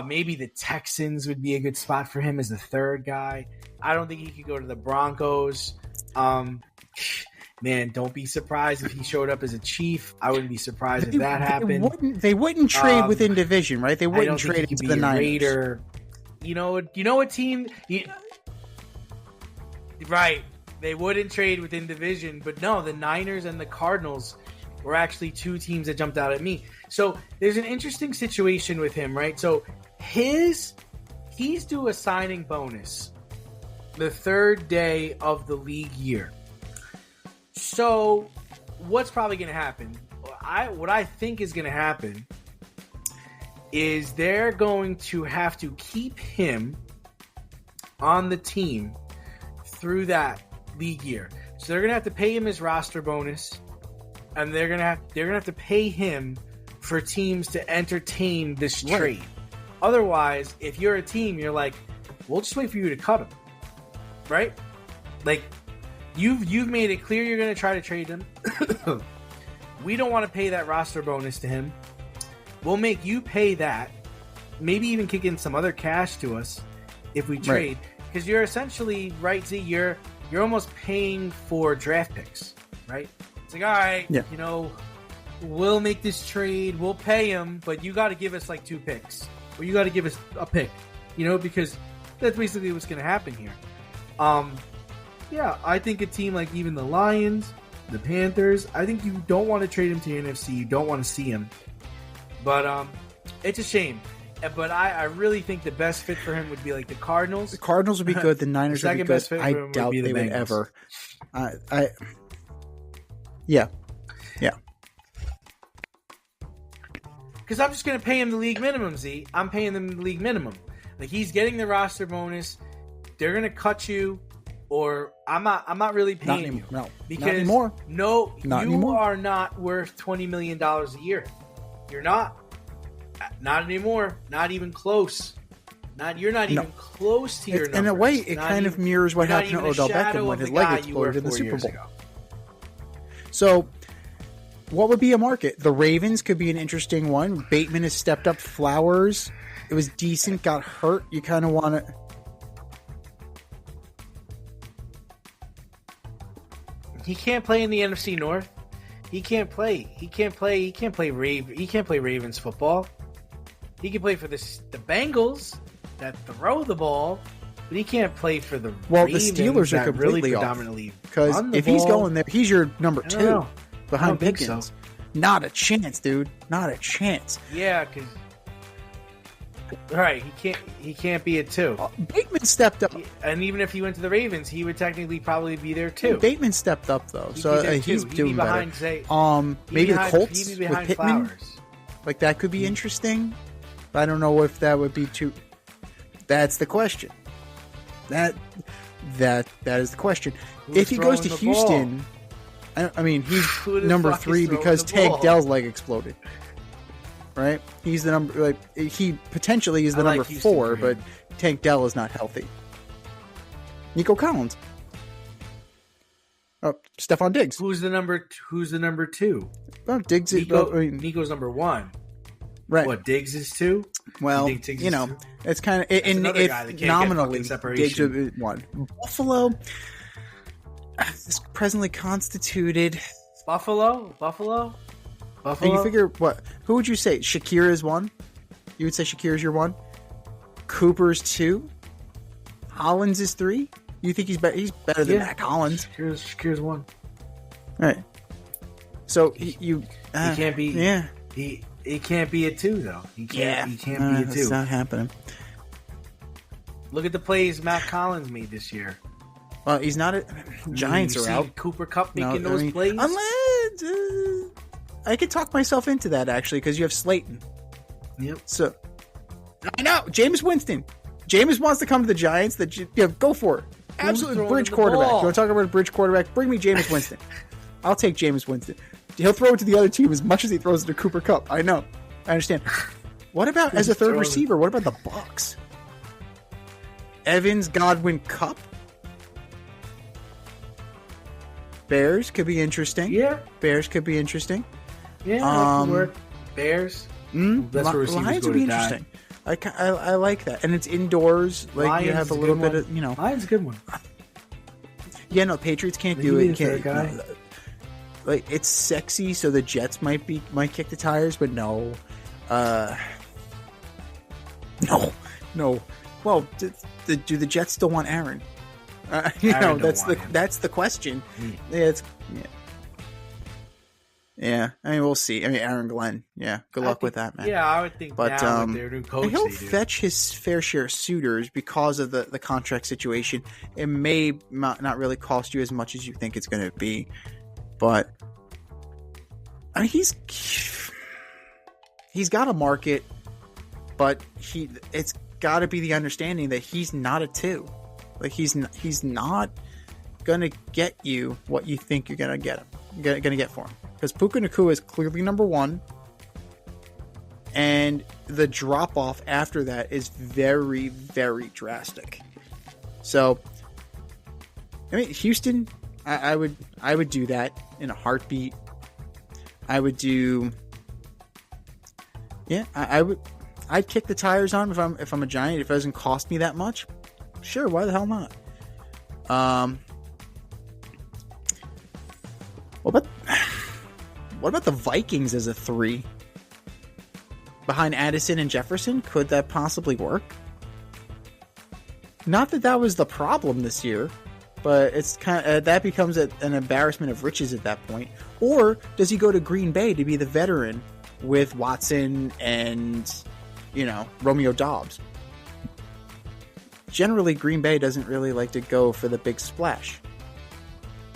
Maybe the Texans would be a good spot for him as the third guy. I don't think he could go to the Broncos. Man, don't be surprised if he showed up as a Chief. I wouldn't be surprised if that happened. They wouldn't trade within division, right? They wouldn't trade into the Niners. Raider. You know what team? Right. They wouldn't trade within division, but no, the Niners and the Cardinals were actually 2 teams that jumped out at me. So there's an interesting situation with him, right? So he's due a signing bonus the 3rd day of the league year. So what's probably going to happen? What I think is going to happen is they're going to have to keep him on the team through that league year. So they're going to have to pay him his roster bonus, and they're going to have to pay him for teams to entertain this trade. Otherwise, if you're a team, you're like, we'll just wait for you to cut him. Right? Like, You've made it clear you're going to try to trade him. We don't want to pay that roster bonus to him. We'll make you pay that. Maybe even kick in some other cash to us if we trade. Because you're essentially, right, Z, you're almost paying for draft picks, right? It's like, all right, we'll make this trade. We'll pay him, but you got to give us like 2 picks. Or you got to give us a pick, because that's basically what's going to happen here. Yeah, I think a team like even the Lions, the Panthers, I think you don't want to trade him to the NFC. You don't want to see him. But it's a shame. But I really think the best fit for him would be like the Cardinals. The Cardinals would be good. The Niners would be good. I doubt they would ever. Yeah. Because I'm just going to pay him the league minimum, Z. I'm paying them the league minimum. Like, he's getting the roster bonus. They're going to cut you. Or I'm not really paying you. No, because not anymore. No, not you anymore. Are not worth $20 million a year. You're not. Not anymore. Not even close. You're not even close to your numbers. In a way, it kind of mirrors what happened to Odell Beckham when his leg exploded in the Super Bowl. So, what would be a market? The Ravens could be an interesting one. Bateman has stepped up. Flowers, it was decent, got hurt. You kind of want to... He can't play in the NFC North. He can't play. He can't play Ravens football. He can play for the Bengals that throw the ball, but he can't play for the Ravens. The Steelers are completely off. Because if he's going there, he's your number 2 behind Pickens. So. Not a chance, dude. Not a chance. Yeah, because right, he can't be a 2. Bateman stepped up, and even if he went to the Ravens, he would technically probably be there too. Bateman stepped up though, so he's doing better. Maybe the Colts with Pittman, Flowers. Like that could be interesting. But I don't know if that would be too. That's the question. That is the question. If he goes to Houston, I mean he's number 3 because Tank Dell's leg exploded. Right, he's the number. Like he potentially is the number 4, but Tank Dell is not healthy. Nico Collins, Stephon Diggs. Who's the number 2? Oh, Diggs. Nico's number 1. Right. What, Diggs is 2? Well, it's kind of if nominally Diggs is 1. Buffalo is presently constituted. Buffalo. And you figure what? Who would you say? Shakir is 1. You would say Shakir is your 1. Cooper's 2. Hollins is 3. You think he's better? He's better than Mac Hollins. Shakir's 1. Right. So he can't be. Yeah. He can't be a 2 though. He can't be a 2. It's not happening. Look at the plays Matt Collins made this year. Well, he's not. Giants are out. Cooper Kupp making those plays. I could talk myself into that actually because you have Slayton. Yep. So I know Jameis Winston. Jameis wants to come to the Giants. Go for it. Absolutely bridge quarterback. You want to talk about a bridge quarterback? Bring me Jameis Winston. I'll take Jameis Winston. He'll throw it to the other team as much as he throws it to Cooper Kupp. I know. I understand. What about as a third receiver? What about the Bucs? Evans, Godwin, Kupp. Bears could be interesting. Yeah. Bears could be interesting. Yeah, that could work. Bears. That's where Lions would be interesting. I like that, and it's indoors. Like Lions, you have a little bit of Lions a good one. Yeah, no, Patriots can't do it. Like it's sexy, so the Jets might kick the tires, but no. Well, do the Jets still want Aaron? That's the question. Yeah, I mean, we'll see. I mean, Aaron Glenn. Yeah, good luck with that, man. Yeah, I would think. But with their new coach, he'll fetch his fair share of suitors because of the contract situation. It may not really cost you as much as you think it's going to be, but I mean, he's got a market, but it's got to be the understanding that he's not a 2. Like he's not gonna get you what you think you're gonna get for him. Because Puka Nacua is clearly number 1, and the drop off after that is very, very drastic. So, I mean, Houston, I would do that in a heartbeat. I would do, yeah, I'd kick the tires on if I'm a Giant. If it doesn't cost me that much, sure, why the hell not? What about the Vikings as a 3? Behind Addison and Jefferson? Could that possibly work? Not that was the problem this year, but it's kind of, that becomes an embarrassment of riches at that point. Or does he go to Green Bay to be the veteran with Watson and, Romeo Doubs? Generally, Green Bay doesn't really like to go for the big splash.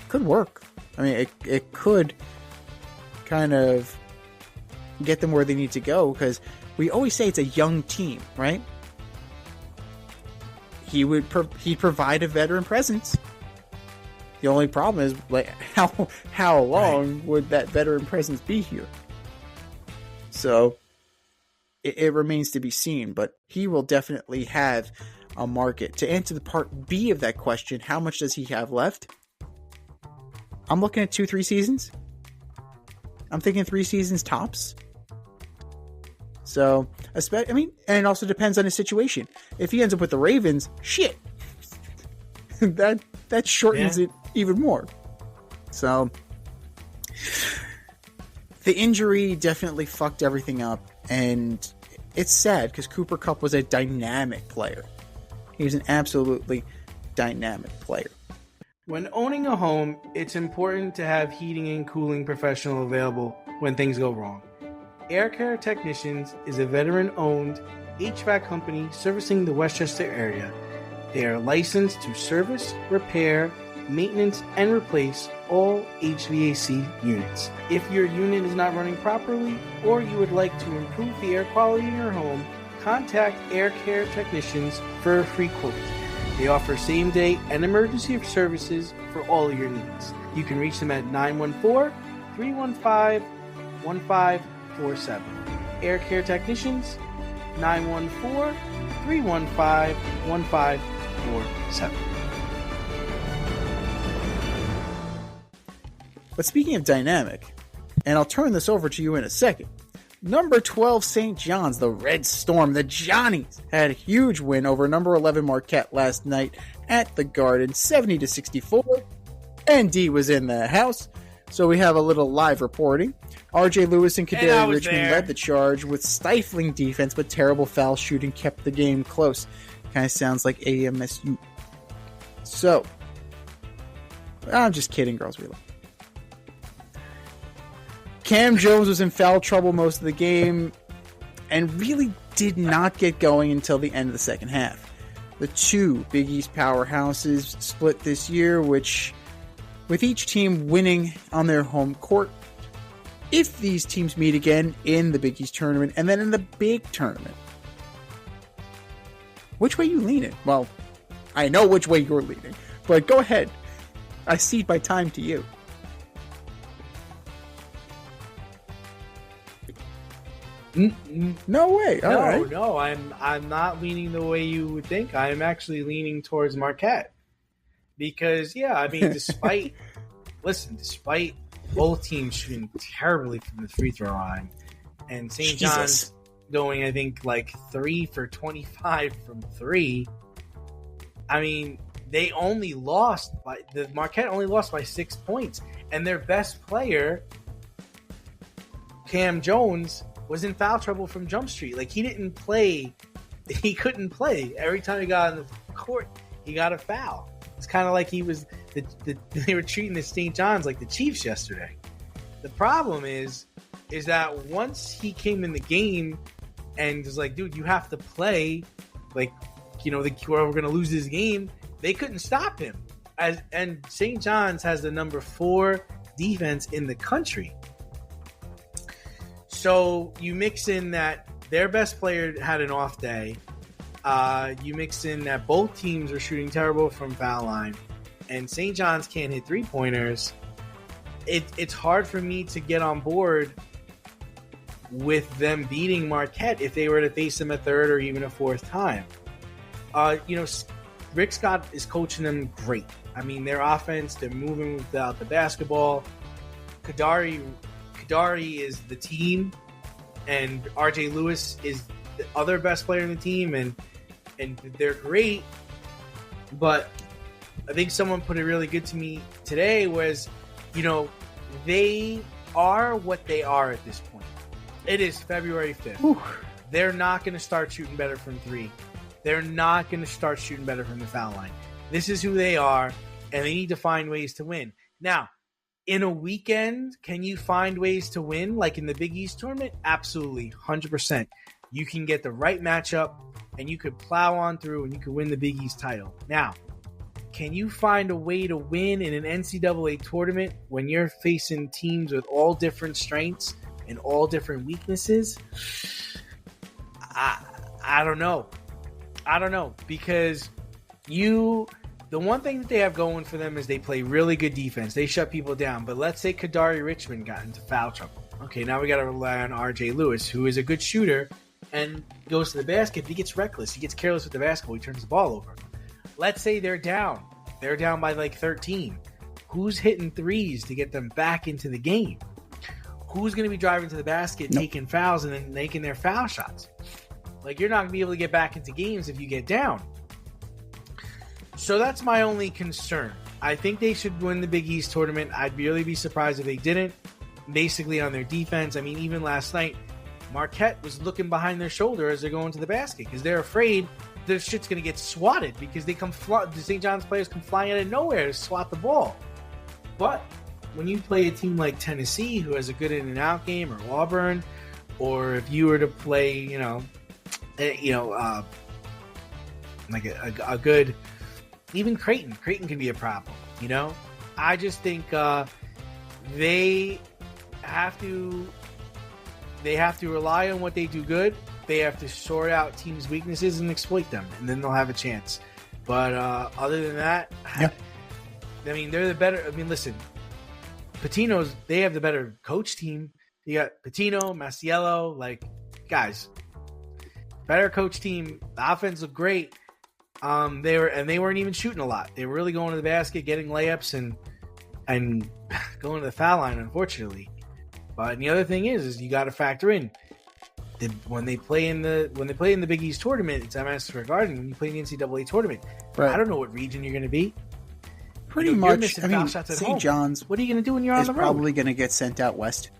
Could work. I mean, it could kind of get them where they need to go, because we always say it's a young team, right? He'd provide a veteran presence. The only problem is, like, how long would that veteran presence be here? So, it remains to be seen, but he will definitely have a market. To answer the part B of that question, how much does he have left? I'm looking at 2-3 seasons. I'm thinking 3 seasons tops. So, and it also depends on his situation. If he ends up with the Ravens, shit, that shortens it even more. So, the injury definitely fucked everything up, and it's sad because Cooper Kupp was a dynamic player. He was an absolutely dynamic player. When owning a home, it's important to have heating and cooling professional available when things go wrong. Air Care Technicians is a veteran-owned HVAC company servicing the Westchester area. They are licensed to service, repair, maintenance, and replace all HVAC units. If your unit is not running properly or you would like to improve the air quality in your home, contact Air Care Technicians for a free quote. They offer same-day and emergency services for all your needs. You can reach them at 914-315-1547. Air Care Technicians, 914-315-1547. But speaking of dynamic, and I'll turn this over to you in a second, number 12 St. John's, the Red Storm, the Johnnies, had a huge win over number 11 Marquette last night at the Garden, 70-64. ND was in the house, so we have a little live reporting. RJ Lewis and Kadarius Richmond led the charge with stifling defense, but terrible foul shooting kept the game close. Kind of sounds like AMSU. So, I'm just kidding, girls, we love. Cam Jones was in foul trouble most of the game and really did not get going until the end of the second half. The two Big East powerhouses split this year, with each team winning on their home court. If these teams meet again in the Big East tournament and then in the big tournament, which way you leaning? Well, I know which way you're leaning, but go ahead. I cede my time to you. No way. All right. No, I'm not leaning the way you would think. I'm actually leaning towards Marquette. Because, despite both teams shooting terribly from the free throw line, and St. John's going, I think, 3 for 25 from 3, they only lost Marquette only lost by 6 points, and their best player, Cam Jones, was in foul trouble from Jump Street. He didn't play. He couldn't play. Every time he got on the court, he got a foul. It's kind of like he was. They were treating the St. John's like the Chiefs yesterday. The problem is that once he came in the game and was like, dude, you have to play. We're going to lose this game. They couldn't stop him. And St. John's has the number 4 defense in the country. So you mix in that their best player had an off day. You mix in that both teams are shooting terrible from foul line, and St. John's can't hit 3-pointers. It's hard for me to get on board with them beating Marquette if they were to face them a third or even a fourth time. Rick Scott is coaching them great. Their offense, they're moving without the basketball. Kadari is the team, and RJ Lewis is the other best player in the team, and they're great. But I think someone put it really good to me today was, they are what they are at this point. It is February 5th. Whew. They're not going to start shooting better from 3. They're not going to start shooting better from the foul line. This is who they are, and they need to find ways to win. Now, in a weekend, can you find ways to win like in the Big East tournament? Absolutely, 100%. You can get the right matchup, and you could plow on through, and you could win the Big East title. Now, can you find a way to win in an NCAA tournament when you're facing teams with all different strengths and all different weaknesses? I don't know. Because the one thing that they have going for them is they play really good defense. They shut people down. But let's say Kadari Richmond got into foul trouble. Okay, now we got to rely on RJ Lewis, who is a good shooter, and goes to the basket, he gets reckless. He gets careless with the basketball. He turns the ball over. Let's say they're down. They're down by like 13. Who's hitting threes to get them back into the game? Who's going to be driving to the basket, taking fouls, and then making their foul shots? Like, you're not going to be able to get back into games if you get down. So that's my only concern. I think they should win the Big East tournament. I'd really be surprised if they didn't. Basically on their defense. I mean, even last night, Marquette was looking behind their shoulder as they're going to the basket because they're afraid their shit's going to get swatted because they the St. John's players come flying out of nowhere to swat the ball. But when you play a team like Tennessee, who has a good in and out game, or Auburn, or if you were to play, like a good, even Creighton can be a problem. I just think they have to rely on what they do good. They have to sort out teams' weaknesses and exploit them, and then they'll have a chance. But other than that, I mean, they're the better. I mean, listen, Pitino's, they have the better coach team. You got Pitino, Masiello, like, guys, better coach team. The offense looked great. They weren't even shooting a lot. They were really going to the basket, getting layups, and going to the foul line, unfortunately. But the other thing is you got to factor in when they play in the Big East tournament. It's Madison Garden. When you play in the NCAA tournament, right. I don't know what region you're going to be. Pretty much. I mean, St. John's. What are you going to do when you're on the road? Is probably going to get sent out west.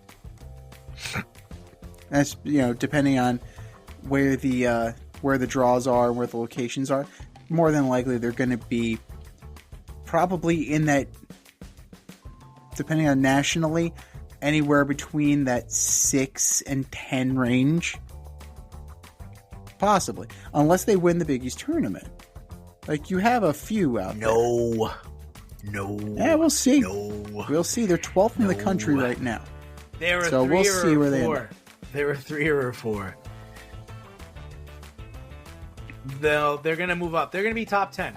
That's depending on where the draws are and where the locations are. More than likely, they're going to be probably in that, depending on nationally, anywhere between that 6 and 10 range. Possibly. Unless they win the Big East tournament. Like, you have a few out there. No. Yeah, we'll see. No. We'll see. They're 12th in the country right now. They were so we'll see where they are. They were 3 or 4. They're going to move up. They're going to be top 10.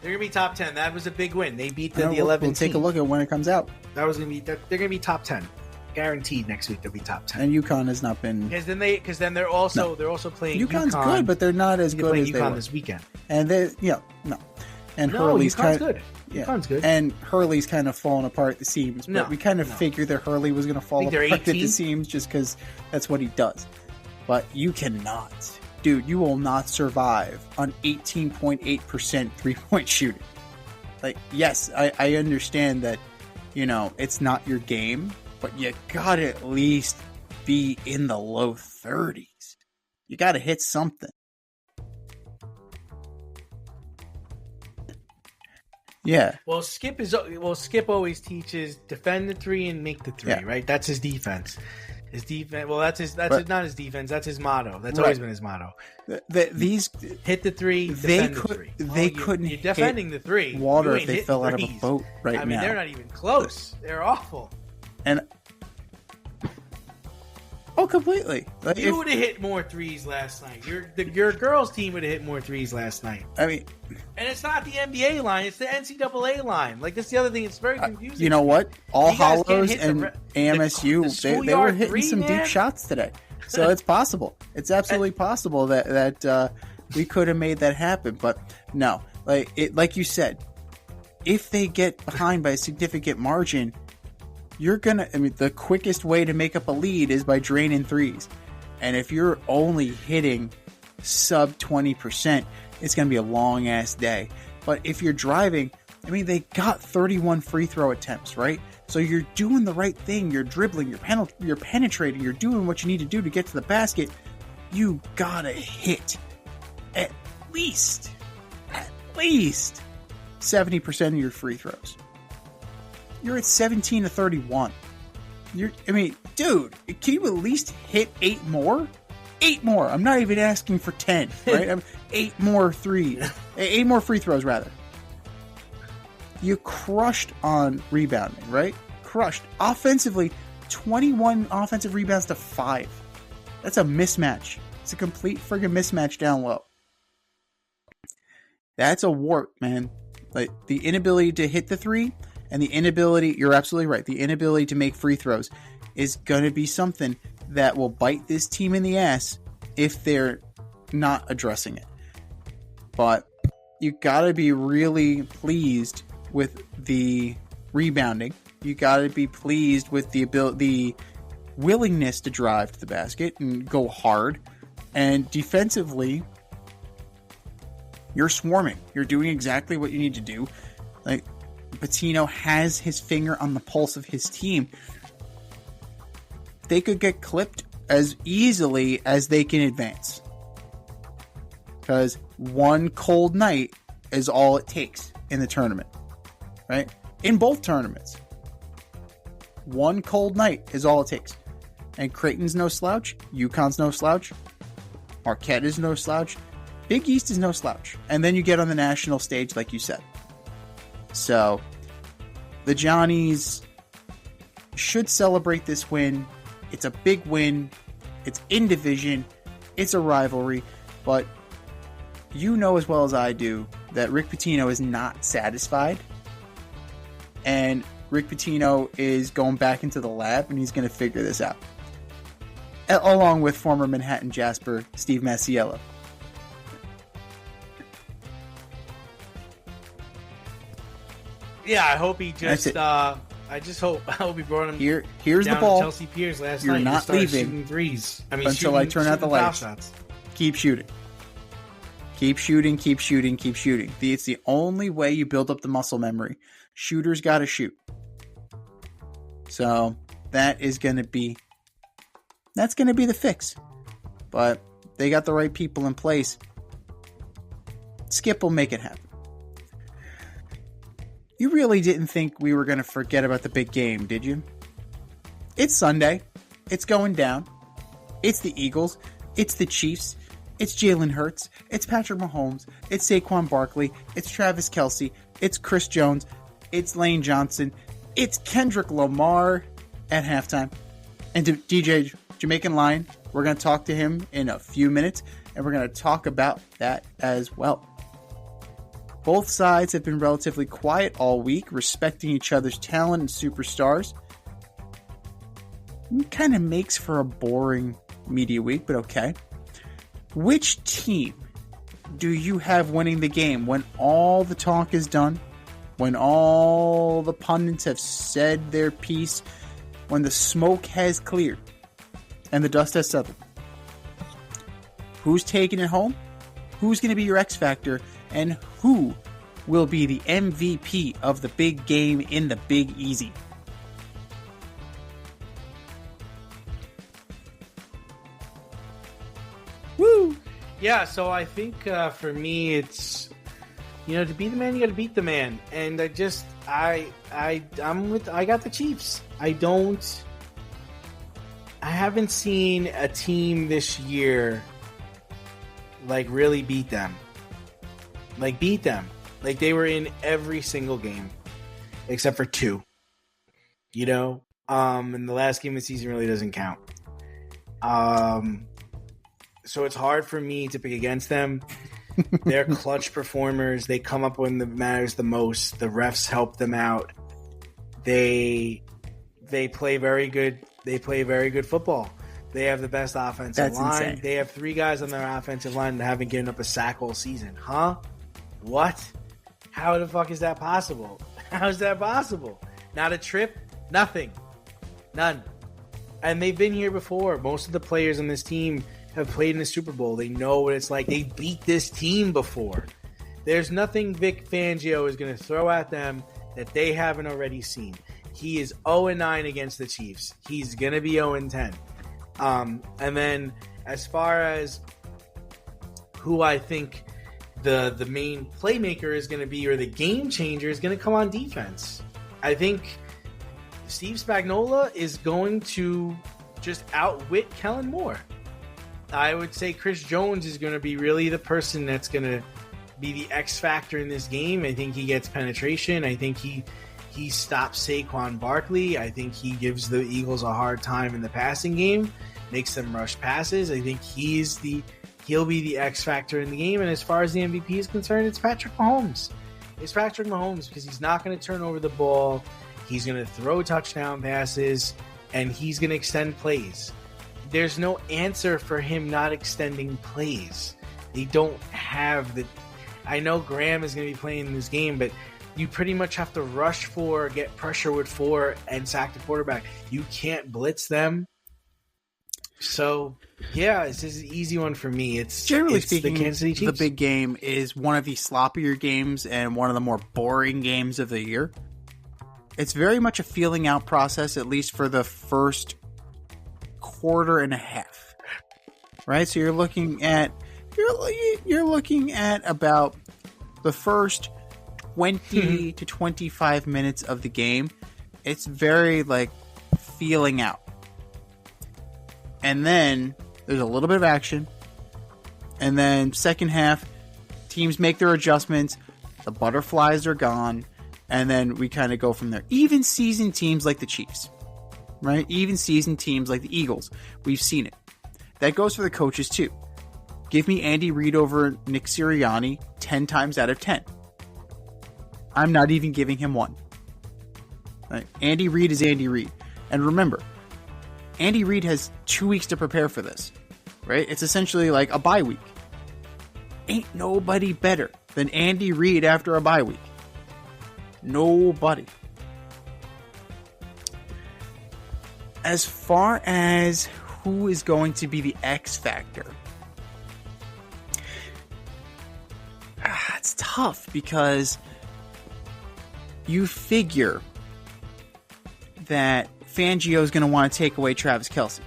They're going to be top 10. That was a big win. They beat the 11th We'll take a look at when it comes out. They're going to be top 10. Guaranteed next week they'll be top 10. And UConn has not been, because then they're also playing UConn's UConn. Good, but they're not as good as UConn they were this weekend. And Hurley's UConn's good. Yeah. UConn's good. And Hurley's kind of falling apart at the seams. But we kind of figured that Hurley was going to fall apart at the seams just because that's what he does. But you cannot. Dude, you will not survive on 18.8% three-point shooting. Like, yes, I understand that, it's not your game, but you gotta at least be in the low 30s. You gotta hit something. Yeah. Well, Skip always teaches defend the 3 and make the 3, right? That's his defense. His defense. Well, not his defense. That's his motto. That's always been his motto. These hit the 3. Defend the 3. They couldn't. You're defending the 3. Water if they fell out of a boat right now. I mean, they're not even close. They're awful. And completely. Like, you would have hit more 3s last night. Your girls' team would have hit more 3s last night. I mean, and it's not the NBA line; it's the NCAA line. Like, that's the other thing. It's very confusing. You know what? All Hallows and AMSU, they were hitting some deep shots today. So it's possible. It's absolutely possible that we could have made that happen. But no, like you said, if they get behind by a significant margin, the quickest way to make up a lead is by draining 3s. And if you're only hitting sub 20%, it's going to be a long ass day. But if you're driving, they got 31 free throw attempts, right? So you're doing the right thing. You're dribbling, you're penetrating, you're doing what you need to do to get to the basket. You gotta hit at least 70% of your free throws. You're at 17 to 31. Dude, can you at least hit 8 more? 8 more. I'm not even asking for 10, right? 8 more 3s. 8 more free throws, rather. You crushed on rebounding, right? Crushed. Offensively, 21 offensive rebounds to 5. That's a mismatch. It's a complete friggin' mismatch down low. That's a wart, man. Like, the inability to hit the 3 and the inability, you're absolutely right, the inability to make free throws is going to be something that will bite this team in the ass if they're not addressing it. But you got to be really pleased with the rebounding. You got to be pleased with the willingness to drive to the basket and go hard. And defensively, you're swarming. You're doing exactly what you need to do. Like, Pitino has his finger on the pulse of his team. They could get clipped as easily as they can advance. Because one cold night is all it takes in the tournament. Right? In both tournaments. One cold night is all it takes. And Creighton's no slouch. UConn's no slouch. Marquette is no slouch. Big East is no slouch. And then you get on the national stage, like you said. So, the Johnnies should celebrate this win. It's a big win. It's in division. It's a rivalry. But you know as well as I do that Rick Pitino is not satisfied. And Rick Pitino is going back into the lab and he's going to figure this out. Along with former Manhattan Jasper Steve Masiello. Yeah, I hope he just. I hope he brought him. Here's down the ball. To Chelsea Piers last You're night. not leaving shooting threes. until I turn out the lights. Keep shooting. Keep shooting. Keep shooting. Keep shooting. It's the only way you build up the muscle memory. Shooters got to shoot. So that's going to be the fix. But they got the right people in place. Skip will make it happen. You really didn't think we were going to forget about the big game, did you? It's Sunday. It's going down. It's the Eagles. It's the Chiefs. It's Jalen Hurts. It's Patrick Mahomes. It's Saquon Barkley. It's Travis Kelce. It's Chris Jones. It's Lane Johnson. It's Kendrick Lamar at halftime. And DJ Jamaicanlion, we're going to talk to him in a few minutes, and we're going to talk about that as well. Both sides have been relatively quiet all week, respecting each other's talent and superstars. It kind of makes for a boring media week, but okay. Which team do you have winning the game when all the talk is done? When all the pundits have said their piece? When the smoke has cleared and the dust has settled? Who's taking it home? Who's going to be your X Factor? And who will be the MVP of the big game in the Big Easy? Woo! Yeah, so I think for me it's, to be the man, you got to beat the man. And I got the Chiefs. I haven't seen a team this year really beat them. Beat them. They were in every single game except for two. And the last game of the season really doesn't count. So it's hard for me to pick against them. They're clutch performers. They come up when it matters the most. The refs help them out. They play very good. They play very good football. They have the best offensive line. Insane. They have 3 guys on their offensive line that haven't given up a sack all season. Huh? What? How the fuck is that possible? How is that possible? Not a trip? Nothing. None. And they've been here before. Most of the players on this team have played in the Super Bowl. They know what it's like. They beat this team before. There's nothing Vic Fangio is going to throw at them that they haven't already seen. He is 0-9 against the Chiefs. He's going to be 0-10. And then as far as who I think the main playmaker is going to be, or the game changer, is going to come on defense. I think Steve Spagnuolo is going to just outwit Kellen Moore. I would say Chris Jones is going to be really the person that's going to be the X factor in this game. I think he gets penetration. I think he stops Saquon Barkley. I think he gives the Eagles a hard time in the passing game, makes them rush passes. I think he'll be the X factor in the game. And as far as the MVP is concerned, it's Patrick Mahomes. It's Patrick Mahomes because he's not going to turn over the ball. He's going to throw touchdown passes, and he's going to extend plays. there's no answer for him not extending plays. They don't have the. I know Graham is going to be playing in this game, but you pretty much have to rush 4, get pressure with 4, and sack the quarterback. You can't blitz them. So, yeah, it's just an easy one for me. It's generally speaking, the Kansas City Chiefs. The big game is one of the sloppier games and one of the more boring games of the year. It's very much a feeling out process, at least for the first quarter and a half. Right? So you're looking at about the first 20 to 25 minutes of the game. It's very like feeling out. And then there's a little bit of action. And then second half, teams make their adjustments. The butterflies are gone. And then we kind of go from there. Even seasoned teams like the Chiefs, right? Even seasoned teams like the Eagles. We've seen it. That goes for the coaches too. Give me Andy Reid over Nick Sirianni 10 times out of 10. I'm not even giving him 1. Right? Andy Reid is Andy Reid. And remember, Andy Reid has 2 weeks to prepare for this, right? It's essentially like a bye week. Ain't nobody better than Andy Reid after a bye week. Nobody. As far as who is going to be the X factor, it's tough because you figure that Fangio is going to want to take away Travis Kelce.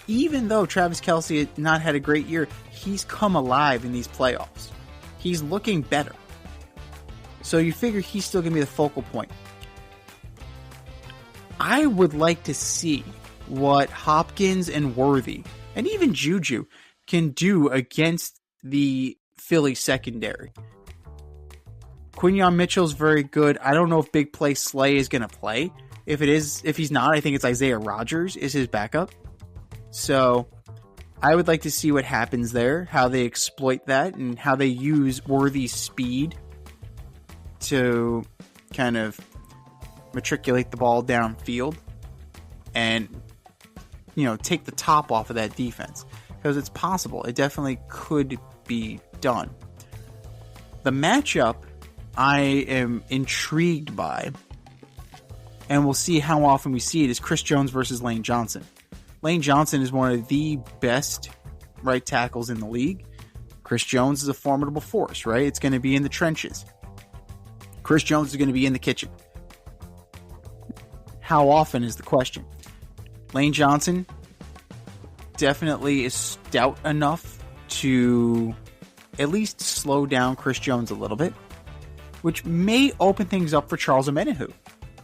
Even though Travis Kelce has not had a great year, he's come alive in these playoffs. He's looking better. So you figure he's still going to be the focal point. I would like to see what Hopkins and Worthy, and even Juju, can do against the Philly secondary. Quinyon Mitchell's very good. I don't know if Big Play Slay is going to play. If he's not, I think it's Isaiah Rodgers is his backup. So I would like to see what happens there, how they exploit that, and how they use Worthy's speed to kind of matriculate the ball downfield and, take the top off of that defense. Because it's possible. It definitely could be done. The matchup I am intrigued by, and we'll see how often we see it, is Chris Jones versus Lane Johnson. Lane Johnson is one of the best right tackles in the league. Chris Jones is a formidable force, right? It's going to be in the trenches. Chris Jones is going to be in the kitchen. How often is the question. Lane Johnson definitely is stout enough to at least slow down Chris Jones a little bit, which may open things up for Charles Omenihu.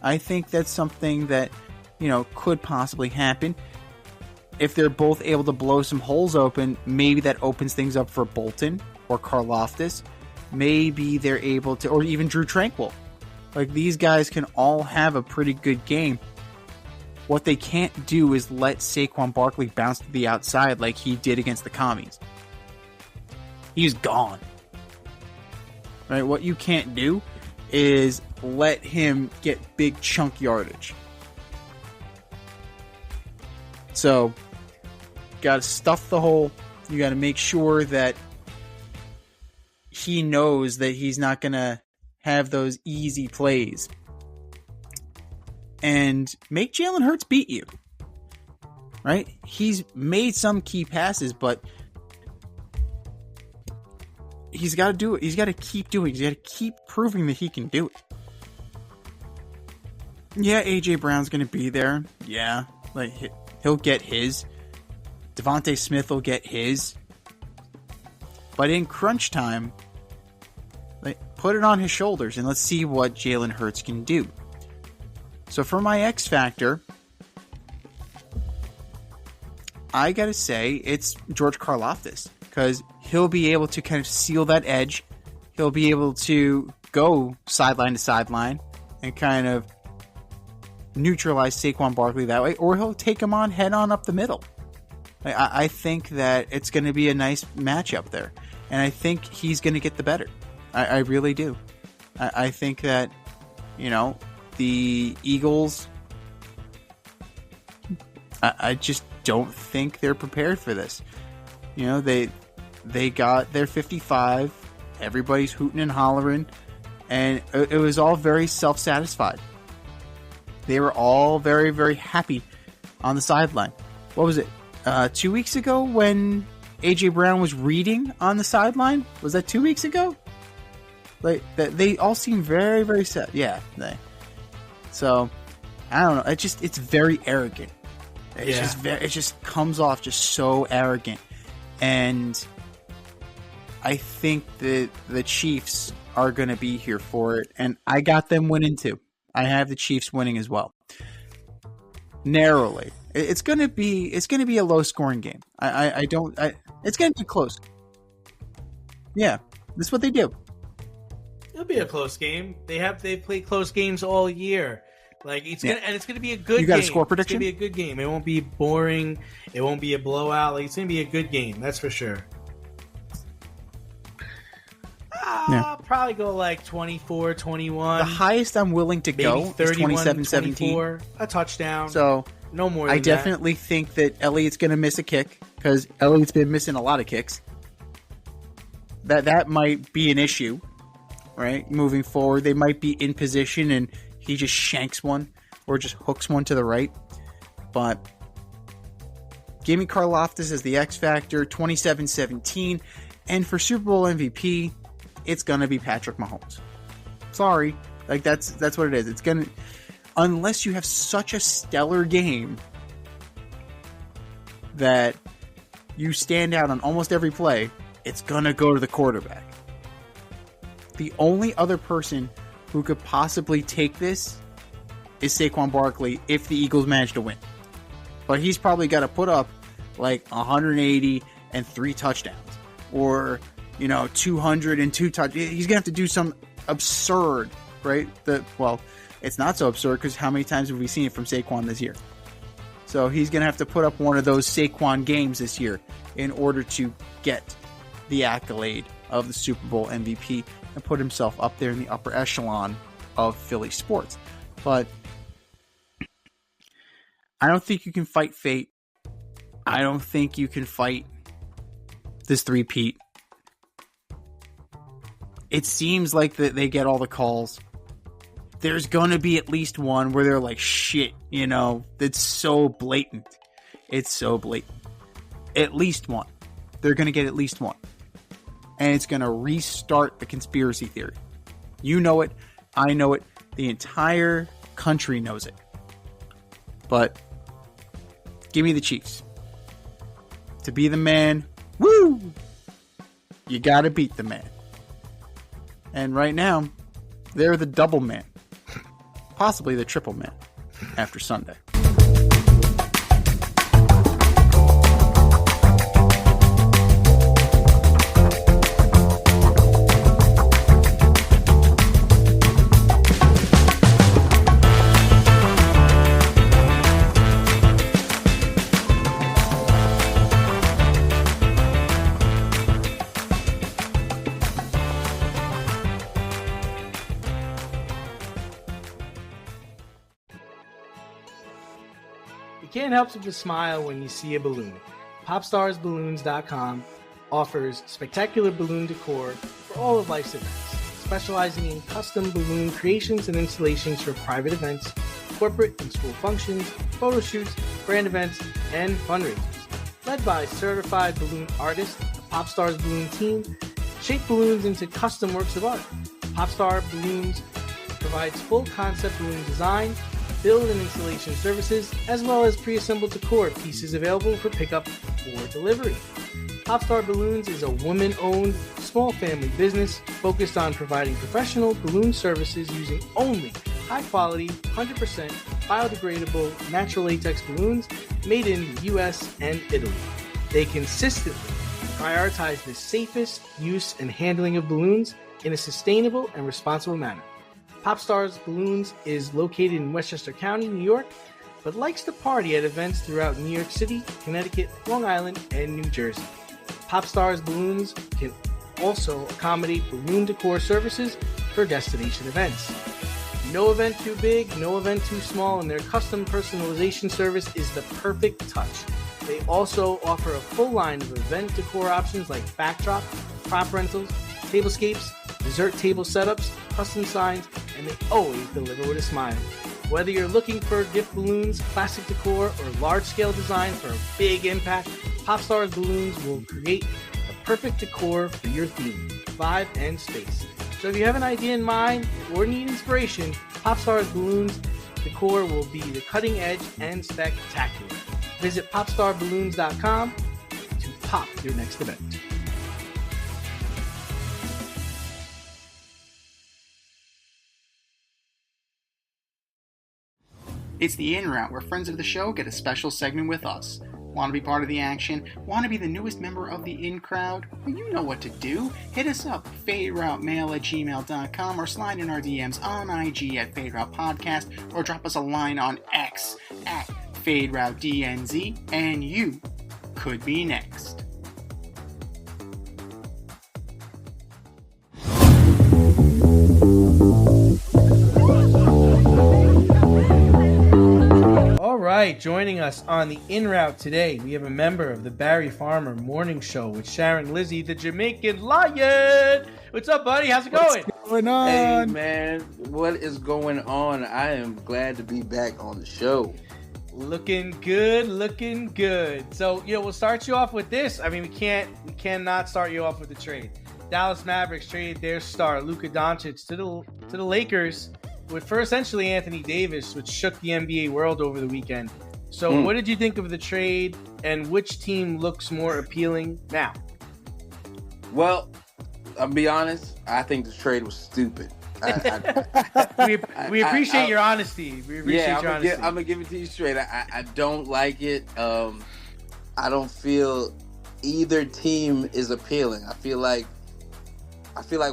I think that's something that, could possibly happen. If they're both able to blow some holes open, maybe that opens things up for Bolton or Karlaftis. Maybe they're able to, or even Drew Tranquill. Like, these guys can all have a pretty good game. What they can't do is let Saquon Barkley bounce to the outside like he did against the Commies. He's gone. Right? What you can't do is let him get big chunk yardage. So, got to stuff the hole. You got to make sure that he knows that he's not going to have those easy plays. And make Jalen Hurts beat you. Right? He's made some key passes, but he's got to do it. He's got to keep doing it. He's got to keep proving that he can do it. Yeah, AJ Brown's going to be there. Yeah, like he'll get his. Devontae Smith will get his. But in crunch time, put it on his shoulders and let's see what Jalen Hurts can do. So for my X Factor, I gotta say it's George Karlaftis, because he'll be able to kind of seal that edge. He'll be able to go sideline to sideline and kind of neutralize Saquon Barkley that way, or he'll take him on head on up the middle. I think that it's going to be a nice matchup there, and I think he's going to get the better. I really do. I think that, the Eagles, I just don't think they're prepared for this. You know, they got their 55. Everybody's hooting and hollering, and it was all very self-satisfied. They were all very, very happy on the sideline. What was it? 2 weeks ago when AJ Brown was reading on the sideline? Was that 2 weeks ago? Like they all seem very, very sad. Yeah. So I don't know. It's very arrogant. It just comes off just so arrogant, and I think that the Chiefs are going to be here for it, and I got them winning too. I have the Chiefs winning as well, narrowly. It's going to be a low scoring game. It's going to be close. Yeah, that's what they do. It'll be a close game. They play close games all year. Like it's gonna be a good game. You got a score prediction? It's gonna be a good game. It won't be boring. It won't be a blowout. Like, it's gonna be a good game. That's for sure. I'll probably go like 24-21. The highest I'm willing to go is 27-17. A touchdown. So no more than I definitely think that Elliott's going to miss a kick, because Elliott's been missing a lot of kicks. That might be an issue, right? Moving forward, they might be in position and he just shanks one or just hooks one to the right. But give me Karlaftis as the X factor, 27-17. And for Super Bowl MVP, it's going to be Patrick Mahomes. Sorry. Like, that's what it is. It's going to, unless you have such a stellar game that you stand out on almost every play, it's going to go to the quarterback. The only other person who could possibly take this is Saquon Barkley if the Eagles manage to win. But he's probably got to put up like 180 and 3 touchdowns. Or, 202 touchdowns. He's going to have to do some absurd, right? It's not so absurd because how many times have we seen it from Saquon this year? So he's going to have to put up one of those Saquon games this year in order to get the accolade of the Super Bowl MVP and put himself up there in the upper echelon of Philly sports. But I don't think you can fight fate. I don't think you can fight this three-peat. It seems like that they get all the calls. There's going to be at least one where they're like, shit, it's so blatant. It's so blatant. At least one. They're going to get at least one. And it's going to restart the conspiracy theory. You know it. I know it. The entire country knows it. But give me the Chiefs. To be the man, woo! You got to beat the man. And right now, they're the double man. Possibly the triple man after Sunday. You can't help but just smile when you see a balloon. PopstarsBalloons.com offers spectacular balloon decor for all of life's events, specializing in custom balloon creations and installations for private events, corporate and school functions, photo shoots, brand events, and fundraisers. Led by certified balloon artists, the Popstars Balloon team shape balloons into custom works of art. Popstar Balloons provides full concept balloon design, build and installation services, as well as pre-assembled decor pieces available for pickup or delivery. Popstar Balloons is a woman-owned, small family business focused on providing professional balloon services using only high-quality, 100% biodegradable natural latex balloons made in the US and Italy. They consistently prioritize the safest use and handling of balloons in a sustainable and responsible manner. Popstars Balloons is located in Westchester County, New York, but likes to party at events throughout New York City, Connecticut, Long Island, and New Jersey. Popstars Balloons can also accommodate balloon decor services for destination events. No event too big, no event too small, and their custom personalization service is the perfect touch. They also offer a full line of event decor options like backdrop, prop rentals, tablescapes, dessert table setups, custom signs, and they always deliver with a smile. Whether you're looking for gift balloons, classic decor, or large-scale design for a big impact, Popstars Balloons will create the perfect decor for your theme, vibe, and space. So if you have an idea in mind or need inspiration, Popstars Balloons decor will be the cutting edge and spectacular. Visit popstarballoons.com to pop your next event. It's the In Route, where friends of the show get a special segment with us. Want to be part of the action? Want to be the newest member of the In Crowd? Well, you know what to do. Hit us up, faderoutemail@gmail.com, or slide in our DMs on IG at FadeRoutePodcast, or drop us a line on X at FadeRouteDNZ, and you could be next. All right, joining us on the In Route today, we have a member of the Barry Farmer Morning Show with Sharon Lizzie, the Jamaicanlion. What's up, buddy? How's it going? What's going on? Hey, man. What is going on? I am glad to be back on the show. Looking good, looking good. So, we'll start you off with this. I mean, we cannot start you off with the trade. Dallas Mavericks traded their star, Luka Doncic, to the Lakers for essentially Anthony Davis, which shook the NBA world over the weekend. So what did you think of the trade, and which team looks more appealing now? Well, I'll be honest. I think the trade was stupid. We appreciate your honesty. We appreciate your honesty. I'm going to give it to you straight. I don't like it. I don't feel either team is appealing. I feel like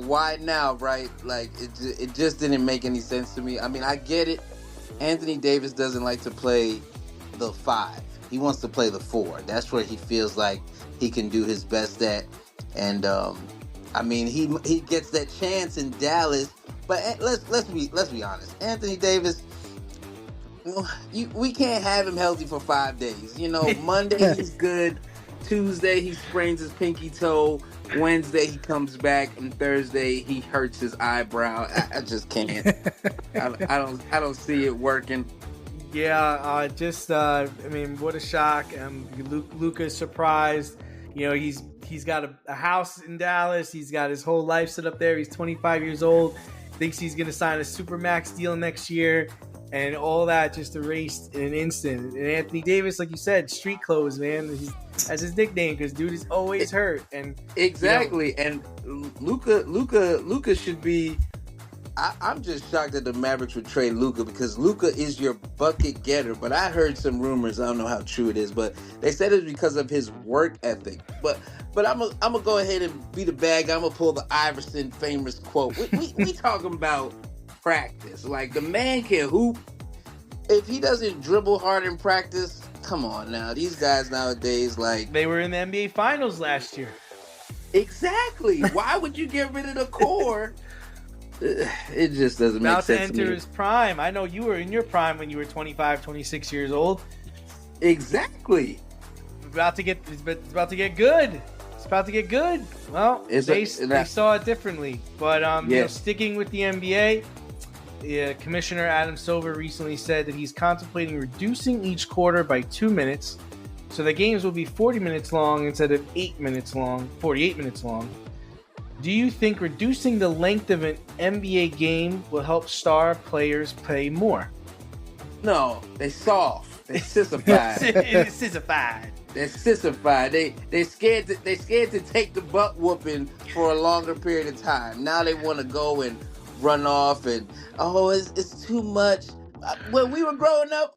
why now, right? Like it just didn't make any sense to me. I mean, I get it. Anthony Davis doesn't like to play the 5. He wants to play the 4. That's where he feels like he can do his best at. And I mean, he gets that chance in Dallas. But let's be honest. Anthony Davis, we can't have him healthy for 5 days. Monday he's good. Tuesday he sprains his pinky toe. Wednesday he comes back, and Thursday he hurts his eyebrow. I just can't. I don't see it working. Yeah, I mean, what a shock. Luka's surprised. He's got a house in Dallas. He's got his whole life set up there. He's 25 years old. Thinks he's going to sign a Supermax deal next year. And all that just erased in an instant. And Anthony Davis, like you said, street clothes, man. That's his nickname because dude is always hurt. And exactly. And Luka should be. I'm just shocked that the Mavericks would trade Luka, because Luka is your bucket getter. But I heard some rumors. I don't know how true it is, but they said it's because of his work ethic. But I'm gonna go ahead and be the bad guy. I'm gonna pull the Iverson famous quote. We talking about practice. Like, the man can hoop. If he doesn't dribble hard in practice, come on now. These guys nowadays, like, they were in the NBA Finals last year. Exactly. Why would you get rid of the core? It just doesn't make sense to me. About to enter his prime. I know you were in your prime when you were 25, 26 years old. Exactly. It's about to get good. It's about to get good. Well, they saw it differently. But sticking with the NBA, Commissioner Adam Silver recently said that he's contemplating reducing each quarter by 2 minutes, so the games will be 40 minutes long instead of 48 minutes long. Do you think reducing the length of an NBA game will help star players play more? No, they soft. They sissified. They're sissified. They scared to take the butt whooping for a longer period of time. Now they want to go and run off and it's too much. When we were growing up,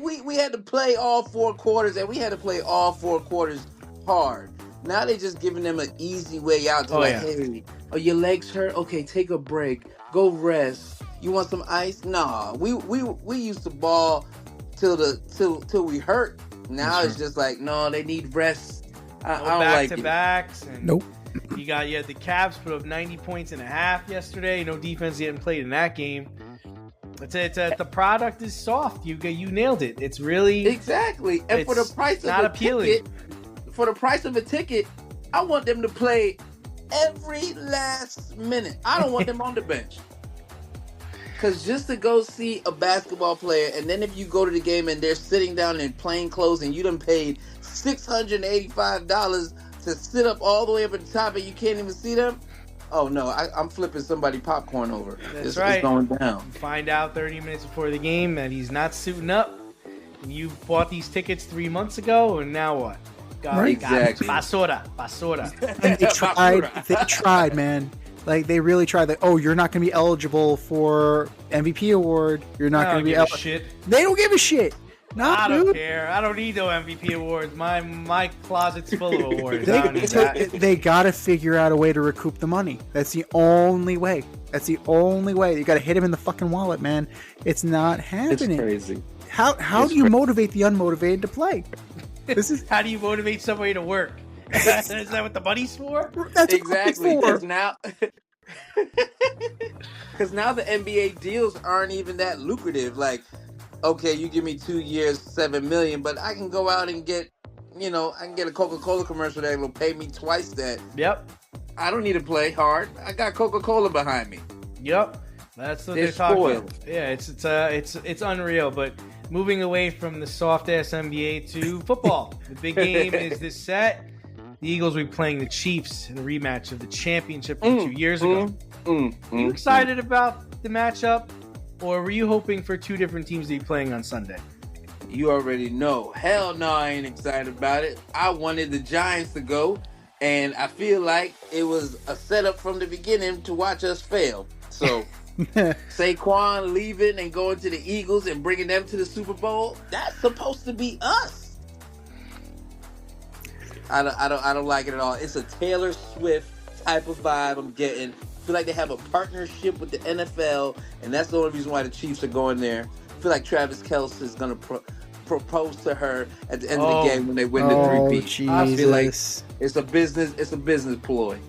we had to play all 4 quarters, and we had to play all 4 quarters hard. Now they're just giving them an easy way out to hey, your legs hurt? Okay, take a break. Go rest. You want some ice? Nah. We used to ball till we hurt. Now it's just like, no, they need rest. I don't like it. Back-to-backs. Nope. You had the Cavs put up 90 points in a half yesterday. No defense getting played in that game. The product is soft. You nailed it. It's really exactly. And for the price of a ticket, I want them to play every last minute. I don't want them on the bench. Because just to go see a basketball player, and then if you go to the game and they're sitting down in plain clothes and you done paid $685 to sit up all the way up at the top and you can't even see them, oh no, I'm flipping somebody popcorn over. That's right. It's going down. You find out 30 minutes before the game that he's not suiting up. You bought these tickets 3 months ago, and now what? Exactly. Basura. And they tried, man. Like, they really tried. Like, oh, you're not going to be eligible for MVP award. You're not going to be eligible. They don't give a shit. I don't care. I don't need no MVP awards. My closet's full of awards. I don't need that. They got to figure out a way to recoup the money. That's the only way. You got to hit him in the fucking wallet, man. It's not happening. It's crazy. How do you motivate the unmotivated to play? How do you motivate somebody to work? Is that what the money's for? That's exactly. Because now the NBA deals aren't even that lucrative. Like, okay, you give me 2 years, $7 million, but I can go out and get, I can get a Coca-Cola commercial that will pay me twice that. Yep. I don't need to play hard. I got Coca-Cola behind me. Yep. That's what they're talking about. Yeah, it's unreal. But moving away from the soft ass NBA to football, the big game is this set. The Eagles will be playing the Chiefs in a rematch of the championship from 2 years ago. Are you excited about the matchup, or were you hoping for two different teams to be playing on Sunday? You already know. Hell no, I ain't excited about it. I wanted the Giants to go, and I feel like it was a setup from the beginning to watch us fail. So Saquon leaving and going to the Eagles and bringing them to the Super Bowl, that's supposed to be us. I don't like it at all. It's a Taylor Swift type of vibe I'm getting. I feel like they have a partnership with the NFL, and that's the only reason why the Chiefs are going there. I feel like Travis Kelce is going to propose to her at the end of the game when they win the three-peat. I feel like it's a business ploy.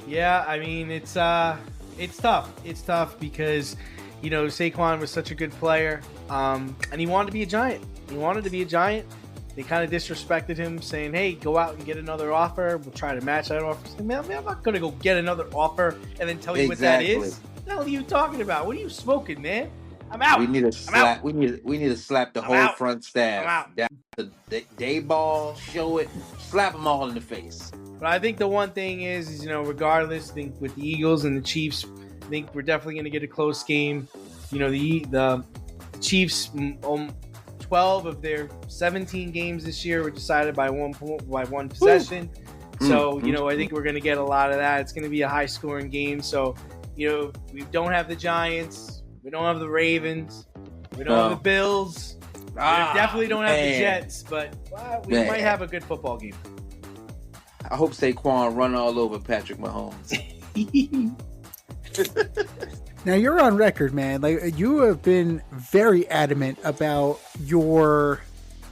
Yeah, I mean it's tough. It's tough because Saquon was such a good player, and he wanted to be a Giant. They kind of disrespected him, saying, hey, go out and get another offer. We'll try to match that offer. Like, man, I'm not going to go get another offer and then tell you what that is. What the hell are you talking about? What are you smoking, man? I'm out. We need to slap. We need to slap the whole front staff. I'm out. The day ball, show it, slap them all in the face. But I think the one thing is regardless, I think with the Eagles and the Chiefs, I think we're definitely going to get a close game. The Chiefs, 12 of their 17 games this year were decided by one possession. So, I think we're going to get a lot of that. It's going to be a high-scoring game. So, we don't have the Giants. We don't have the Ravens. We don't have the Bills. We definitely don't have the Jets. But we might have a good football game. I hope Saquon run all over Patrick Mahomes. Now, you're on record, man. Like, you have been very adamant about your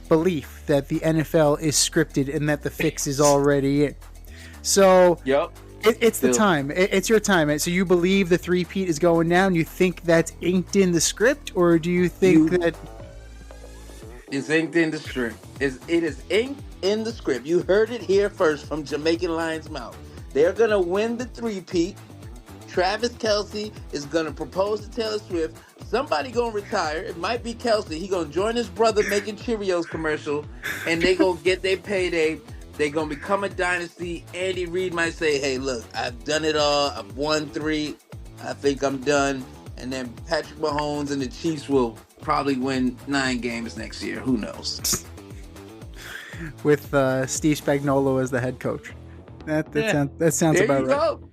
belief that the NFL is scripted and that the fix is already in. So, yep. It's the time. It's your time. So you believe the three-peat is going down? You think that's inked in the script? Or do you think that... It's inked in the script. It is inked in the script. You heard it here first from Jamaicanlion's mouth. They're going to win the three-peat. Travis Kelce is going to propose to Taylor Swift. Somebody going to retire. It might be Kelce. He going to join his brother making Cheerios commercial, and they going to get their payday. They're going to become a dynasty. Andy Reid might say, hey, look, I've done it all. I've won 3. I think I'm done. And then Patrick Mahomes and the Chiefs will probably win 9 games next year. Who knows? With Steve Spagnuolo as the head coach. That sounds there about you right. Go.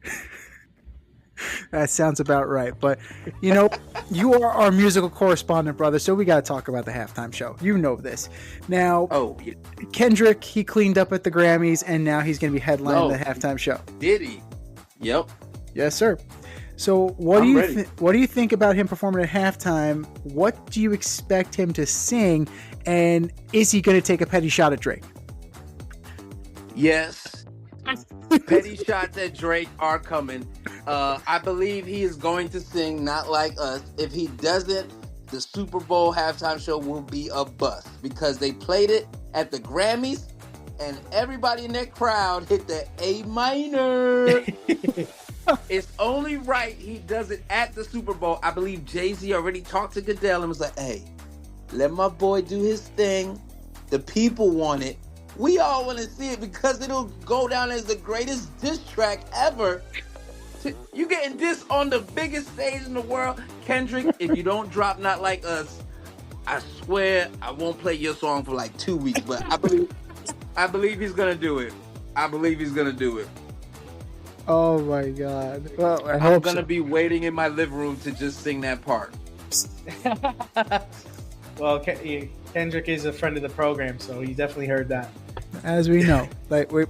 That sounds about right. But, you are our musical correspondent, brother, so we got to talk about the halftime show. You know this. Now, Kendrick, he cleaned up at the Grammys, and now he's going to be headlining the halftime show. Did he? Yep. Yes, sir. So what do you think about him performing at halftime? What do you expect him to sing? And is he going to take a petty shot at Drake? Yes. Petty shots at Drake are coming. I believe he is going to sing Not Like Us. If he doesn't, the Super Bowl halftime show will be a bust because they played it at the Grammys and everybody in that crowd hit the A minor. It's only right he does it at the Super Bowl. I believe Jay-Z already talked to Goodell and was like, hey, let my boy do his thing. The people want it. We all want to see it because it'll go down as the greatest diss track ever. You getting dissed on the biggest stage in the world. Kendrick, if you don't drop Not Like Us, I swear I won't play your song for like 2 weeks. But I believe he's going to do it. I believe he's going to do it. Oh my God. Well, I'm going to be waiting in my living room to just sing that part. Well, Kendrick is a friend of the program, so he definitely heard that. As we know. Like, there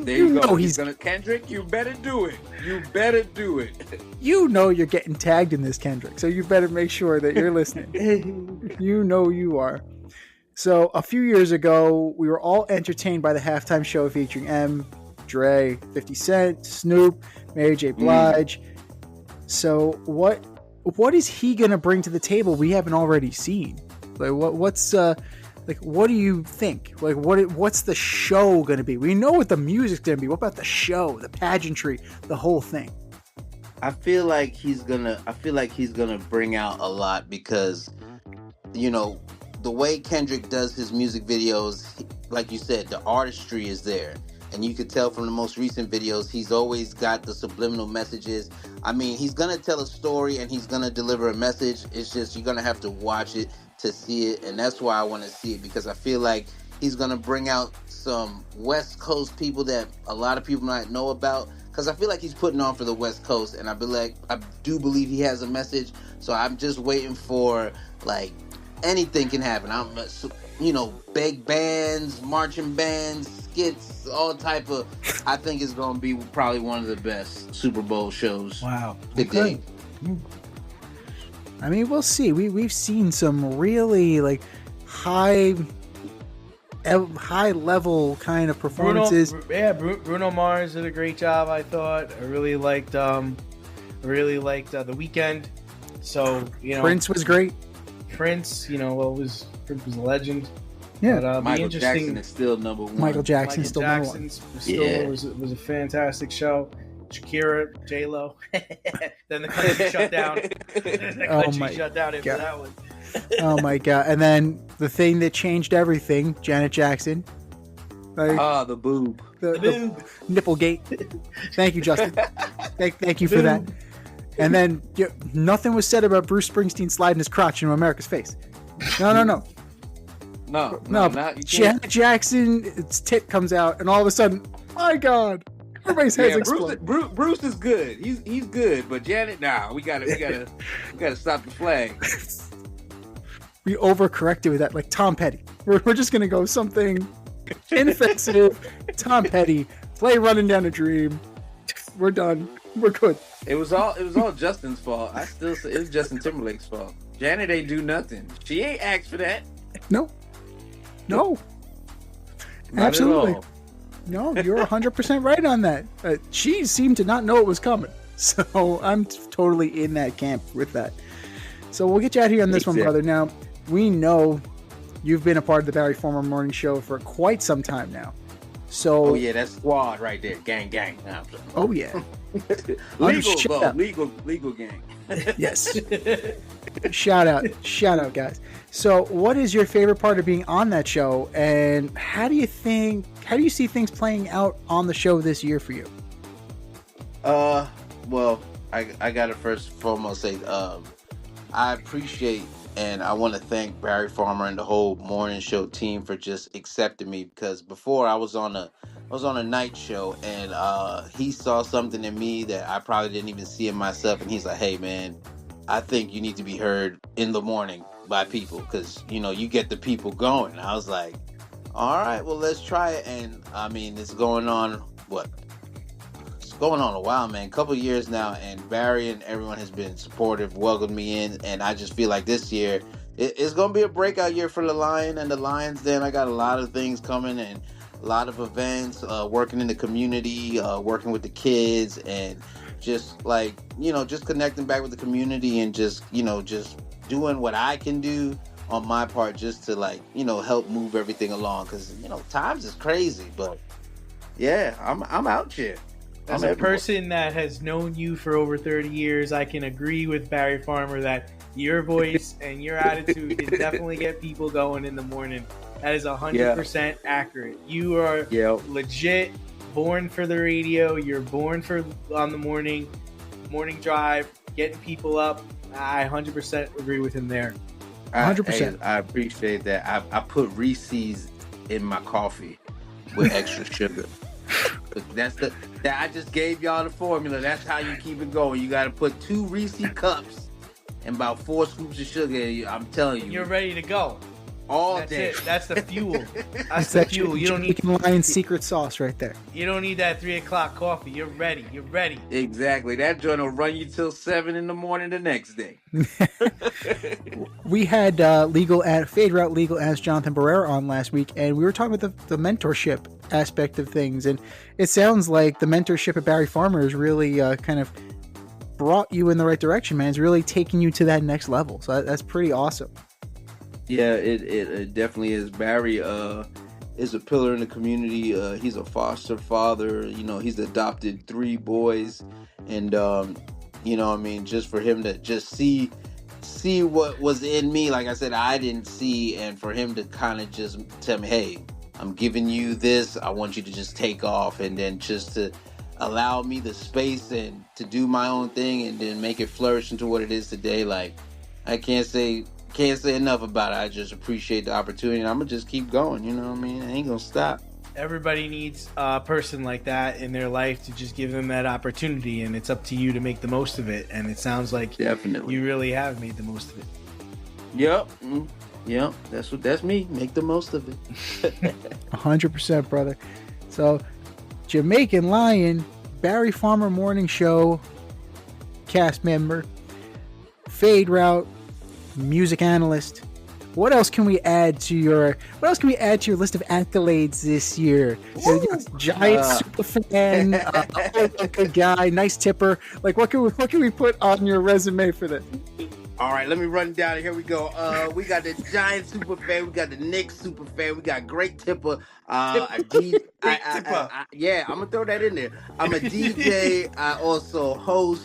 you go. He's gonna, Kendrick, you better do it. You better do it. You know you're getting tagged in this, Kendrick, so you better make sure that you're listening. You know you are. So a few years ago, we were all entertained by the halftime show featuring M, Dre, 50 Cent, Snoop, Mary J. Blige. So what is he gonna bring to the table we haven't already seen? Like what do you think? Like what's the show gonna be? We know what the music's gonna be. What about the show, the pageantry, the whole thing? I feel like he's gonna bring out a lot because, you know, the way Kendrick does his music videos, like you said, the artistry is there. And you could tell from the most recent videos, he's always got the subliminal messages. I mean, he's going to tell a story and he's going to deliver a message. It's just you're going to have to watch it to see it. And that's why I want to see it, because I feel like he's going to bring out some West Coast people that a lot of people might know about. Because I feel like he's putting on for the West Coast. And I do believe he has a message. So I'm just waiting for, like, anything can happen. Big bands, marching bands, skits, all type of. I think it's going to be probably one of the best Super Bowl shows. Wow. Okay. I mean, we'll see. We've seen some really like high level kind of performances. Bruno Mars did a great job. I thought. I really liked The Weeknd. So Prince was great. Prince, Prince was a legend. Yeah, but, Michael Jackson is still number one. Michael Jackson's still number one. Was a fantastic show. Shakira, J-Lo. Then the country shut down. Shut down after that one. Oh my God! And then the thing that changed everything, Janet Jackson. The boob. The Nipplegate. Thank you, Justin. Thank you for that. And then nothing was said about Bruce Springsteen sliding his crotch into America's face. No. Janet Jackson's tit comes out, and all of a sudden, my God, everybody's heads explode. Bruce is good. He's good, but Janet, we gotta stop the flag. We overcorrected with that, like Tom Petty. We're just gonna go something inoffensive. Tom Petty, play "Running Down a Dream." We're done. We're good. It was all Justin's fault. I still say it was Justin Timberlake's fault. Janet ain't do nothing. She ain't asked for that. No. Not Absolutely. at all. No, you're 100% right on that. She seemed to not know it was coming. So I'm totally in that camp with that. So we'll get you out here on this one, brother. Now, we know you've been a part of the Barry Farmer Morning Show for quite some time now. So, that's squad right there. Gang. Oh, yeah. Legal gang. Yes. Shout out, guys. So, what is your favorite part of being on that show, and how do you see things playing out on the show this year for you? Well, I gotta first and foremost say, I appreciate and I want to thank Barry Farmer and the whole morning show team for just accepting me, because before I was on a night show, and he saw something in me that I probably didn't even see in myself, and he's like, "Hey man, I think you need to be heard in the morning by people, because you get the people going." And I was like, "All right, well let's try it." And I mean, it's going on a while, man. A couple of years now, and Barry and everyone has been supportive, welcomed me in, and I just feel like this year it's going to be a breakout year for the Lion and the Lions. Then I got a lot of things coming, and a lot of events, working in the community, working with the kids, and just like, just connecting back with the community and just doing what I can do on my part just to like, help move everything along. Cause times is crazy, but yeah, I'm out here. As a person that has known you for over 30 years, I can agree with Barry Farmer that your voice and your attitude can definitely get people going in the morning. That is 100% accurate. You are legit born for the radio. You're born for on the morning drive, getting people up. I 100% agree with him there. 100%. I appreciate that. I put Reese's in my coffee with extra sugar. I just gave y'all the formula. That's how you keep it going. You got to put 2 Reese's cups and about 4 scoops of sugar. I'm telling you, you're ready to go. That's day. It. That's the fuel. That's the fuel. You don't need Jamaicanlion secret sauce right there. You don't need that 3 o'clock coffee. You're ready. You're ready. Exactly. That joint will run you till 7 in the morning the next day. We had Fade Route Legal as Jonathan Barrera on last week, and we were talking about the mentorship aspect of things, and it sounds like the mentorship at Barry Farmer has really kind of brought you in the right direction, man. It's really taking you to that next level. So that's pretty awesome. Yeah, it definitely is. Barry is a pillar in the community. He's a foster father. He's adopted 3 boys, and just for him to just see what was in me, like I said, I didn't see, and for him to kind of just tell me, hey, I'm giving you this. I want you to just take off, and then just to allow me the space and to do my own thing, and then make it flourish into what it is today. Like, I can't say enough about it. I just appreciate the opportunity, and I'm gonna just keep going. You know what I mean? I ain't gonna stop. Everybody needs a person like that in their life to just give them that opportunity, and it's up to you to make the most of it. And it sounds like definitely you really have made the most of it. Yep. Yep. That's me. Make the most of it. 100%, brother. So, Jamaicanlion, Barry Farmer Morning Show cast member, Fade Route music analyst. What else can we add to your list of accolades this year? Giant super fan, a good guy, nice tipper. Like, what can we put on your resume for this? All right, let me run down. Here we go. We got the Giant super fan. We got the Knicks super fan. We got great tipper. Yeah, I'm gonna throw that in there. I'm a DJ. I also host.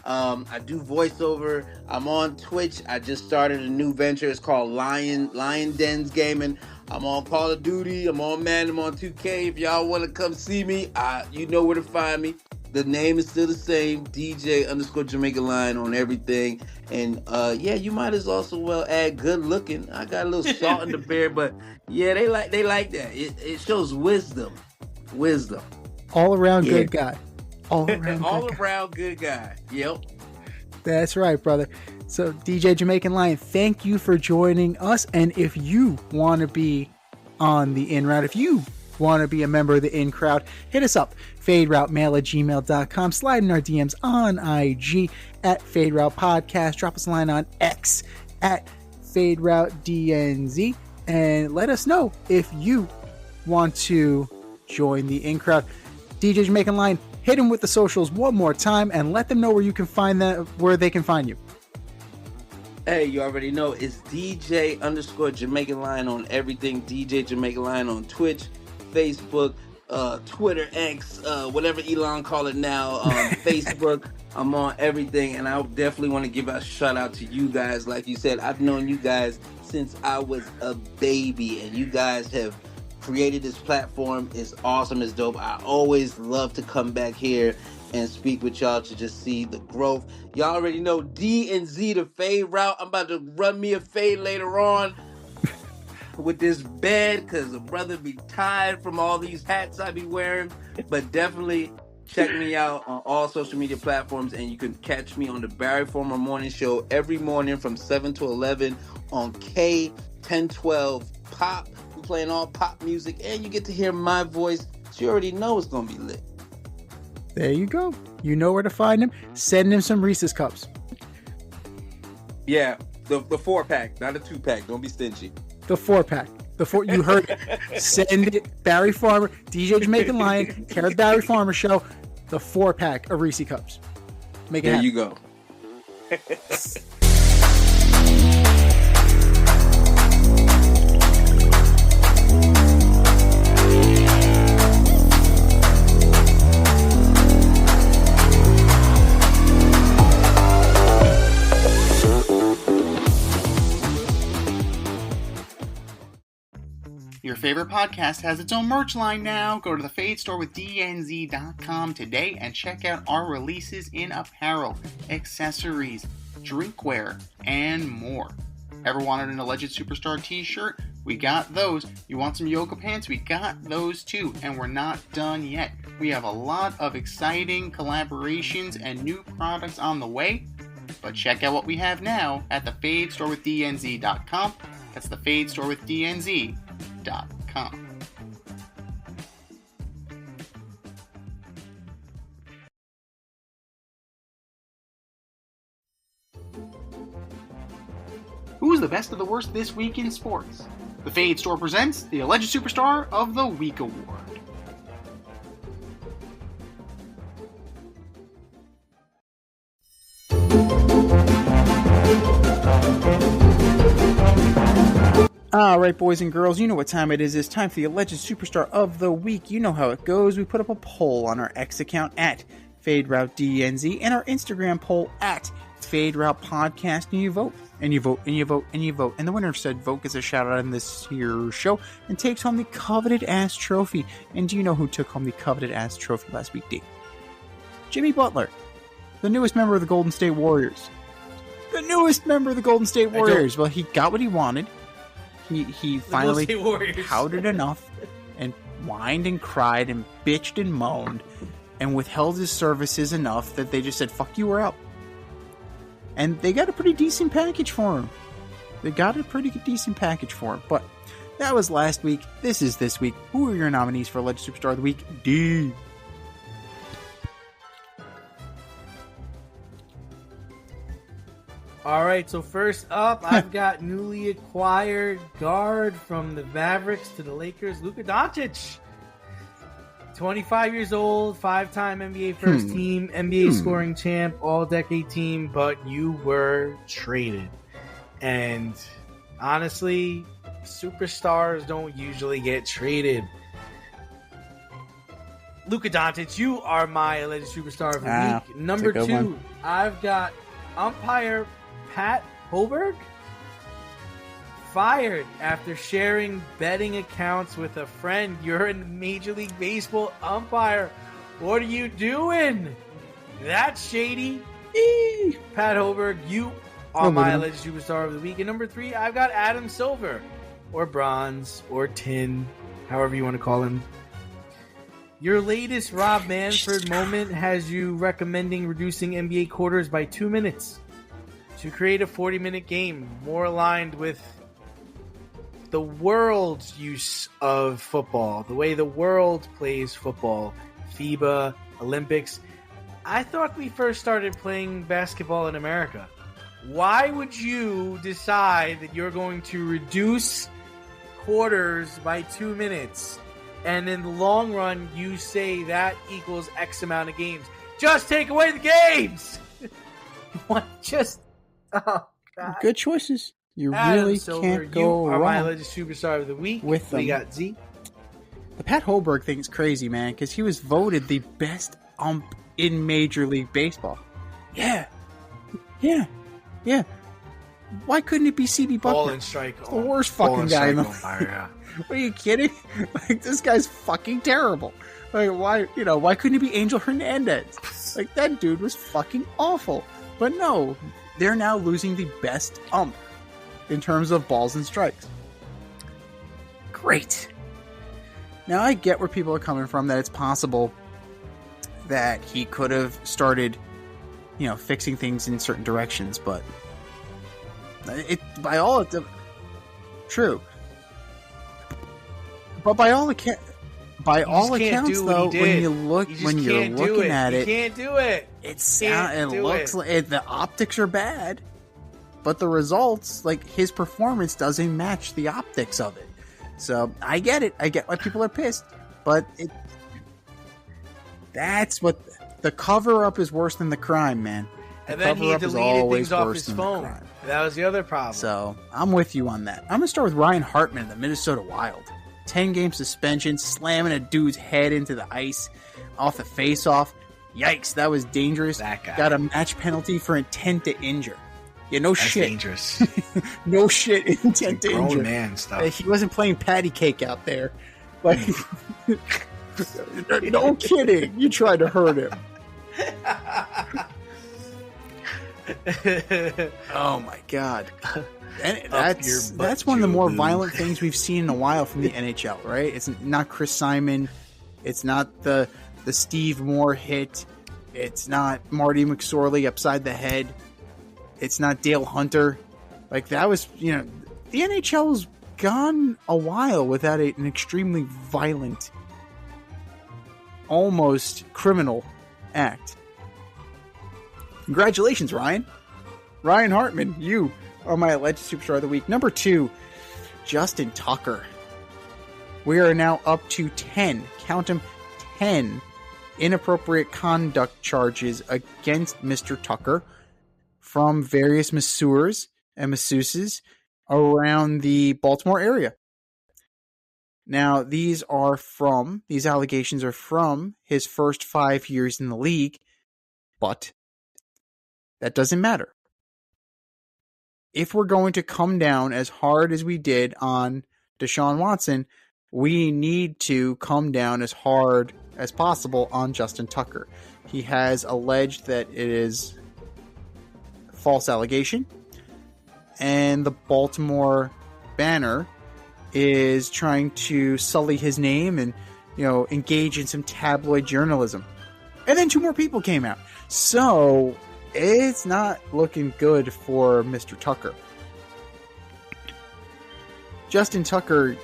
I do voiceover. I'm on Twitch. I just started a new venture. It's called Lion Dens Gaming. I'm on Call of Duty. I'm on Madden. I'm on 2K. If y'all want to come see me, you know where to find me. The name is still the same, DJ_Jamaicanlion on everything. And you might as well add good looking. I got a little salt in the beard, but yeah, they like that. It shows wisdom. All around good guy. All around good guy. Yep. That's right, brother. So, DJ Jamaicanlion, thank you for joining us. And if you want to be on the in route, if you want to be a member of the in crowd, hit us up, faderoutemail@gmail.com. Slide in our DMs on IG at Fade Route Podcast. Drop us a line on X at Fade Route DNZ, and let us know if you want to join the in crowd. DJ Jamaicanlion, hit them with the socials one more time and let them know where you can find them, where they can find you. Hey, you already know it's DJ_Jamaicanlion on everything. DJ Jamaicanlion on Twitch, Facebook, Twitter, X, whatever Elon call it now, Facebook. I'm on everything, and I definitely want to give a shout out to you guys. Like you said, I've known you guys since I was a baby, and you guys have created this platform. It's awesome. It's dope. I always love to come back here and speak with y'all to just see the growth. Y'all already know D and Z, the fade route. I'm about to run me a fade later on with this bed because the brother be tired from all these hats I be wearing. But definitely check me out on all social media platforms, and you can catch me on the Barry Farmer Morning Show every morning from 7 to 11 on K1012 Pop. We're playing all pop music, and you get to hear my voice, so you already know it's going to be lit. There you go. You know where to find him. Send him some Reese's Cups. Yeah, the 4-pack, not a 2-pack. Don't be stingy. The 4-pack. You heard it. Send it. Barry Farmer, DJ Jamaicanlion, Care of the Barry Farmer Show. The 4-pack of Reese Cups. Make it There happen. you go. Your favorite podcast has its own merch line now. Go to the Fade Store with DNZ.com today and check out our releases in apparel, accessories, drinkware, and more. Ever wanted an Alleged Superstar t-shirt? We got those. You want some yoga pants? We got those too. And we're not done yet. We have a lot of exciting collaborations and new products on the way. But check out what we have now at the Fade Store with DNZ.com. That's the Fade Store with DNZ.com. Who's the best of the worst this week in sports? The Fade Store presents the Alleged Superstar of the Week Award. All right, boys and girls, you know what time it is. It's time for the Alleged Superstar of the Week. You know how it goes. We put up a poll on our X account at FadeRouteDNZ and our Instagram poll at FadeRoutePodcast, and you vote. And you vote, and you vote, and you vote. And the winner of said vote gets a shout-out on this here show and takes home the coveted-ass trophy. And do you know who took home the coveted-ass trophy last week, D? Jimmy Butler, the newest member of the Golden State Warriors. The newest member of the Golden State Warriors. Well, he got what he wanted. He finally pouted enough and whined and cried and bitched and moaned and withheld his services enough that they just said, fuck you, we're out. And they got a pretty decent package for him. But that was last week. This is this week. Who are your nominees for Alleged Superstar of the Week? D. All right, so first up, I've got newly acquired guard from the Mavericks to the Lakers, Luka Doncic. 25 years old, 5-time NBA first team, NBA scoring champ, all-decade team, but you were traded. And honestly, superstars don't usually get traded. Luka Doncic, you are my alleged superstar of the week. Number 2, I've got umpire Pat Hoberg, fired after sharing betting accounts with a friend. You're a Major League Baseball umpire. What are you doing? That's shady. Pat Hoberg, you are my alleged superstar of the week. And number 3, I've got Adam Silver, or Bronze, or Tin, however you want to call him. Your latest Rob Manfred moment has you recommending reducing NBA quarters by 2 minutes to create a 40-minute game more aligned with the world's use of football, the way the world plays football, FIBA, Olympics. I thought we first started playing basketball in America. Why would you decide that you're going to reduce quarters by 2 minutes, and in the long run, you say that equals X amount of games? Just take away the games! What? Just... Oh, God. Good choices. You Adam really Silver, can't go you are wrong. my alleged superstar of the week. With we them. got Z. The Pat Hoberg thing is crazy, man, because he was voted the best ump in Major League Baseball. Yeah. Why couldn't it be CB Buckner? Ball and strike. The worst fucking guy in the league. Are you kidding? Like, this guy's fucking terrible. Like, why couldn't it be Angel Hernandez? Like, that dude was fucking awful. But no, they're now losing the best ump in terms of balls and strikes. Great. Now, I get where people are coming from, that it's possible that he could have started, fixing things in certain directions, but true. But by all accounts, though, when you're looking at it, you can't do it. It looks like the optics are bad, but the results, like his performance, doesn't match the optics of it. So I get it. I get why people are pissed, but that's what the cover up is worse than the crime, man. And then he deleted things off his phone. That was the other problem. So I'm with you on that. I'm going to start with Ryan Hartman of the Minnesota Wild. 10-game suspension, slamming a dude's head into the ice off the face-off. Yikes, that was dangerous. That guy. Got a match penalty for intent to injure. Yeah, no That's shit. Dangerous. No shit, intent to grown injure. Man stuff. He wasn't playing patty cake out there. Like, no kidding. You tried to hurt him. Oh my god. And that's one of the more violent things we've seen in a while from the NHL, right? It's not Chris Simon. It's not the Steve Moore hit. It's not Marty McSorley upside the head. It's not Dale Hunter. Like, that was, the NHL's gone a while without an extremely violent, almost criminal act. Congratulations, Ryan. Ryan Hartman, you are my alleged superstar of the week. Number 2, Justin Tucker. We are now up to 10, count them, 10 inappropriate conduct charges against Mr. Tucker from various masseurs and masseuses around the Baltimore area. Now, these allegations are from his first 5 years in the league, but that doesn't matter. If we're going to come down as hard as we did on Deshaun Watson, we need to come down as hard as possible on Justin Tucker. He has alleged that it is a false allegation, and the Baltimore Banner is trying to sully his name and, engage in some tabloid journalism. And then 2 more people came out. So it's not looking good for Mr. Tucker. Justin Tucker,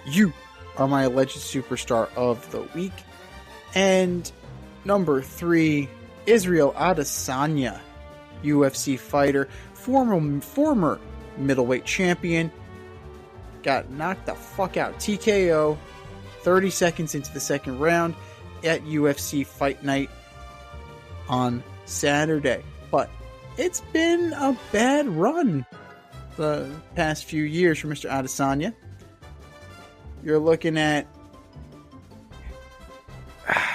you are my alleged superstar of the week. And number 3, Israel Adesanya, UFC fighter, former middleweight champion, got knocked the fuck out. TKO 30 seconds into the second round at UFC Fight Night on Saturday. But it's been a bad run the past few years for Mr. Adesanya. You're looking at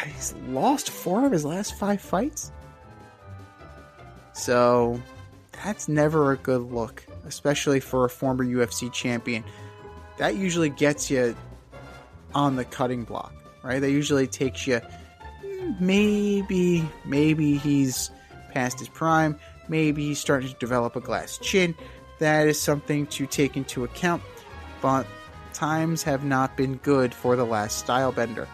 he's lost 4 of his last 5 fights. So that's never a good look, especially for a former UFC champion. That usually gets you on the cutting block, right? That usually takes you, maybe he's past his prime, maybe he's starting to develop a glass chin. That is something to take into account, but times have not been good for the last stylebender.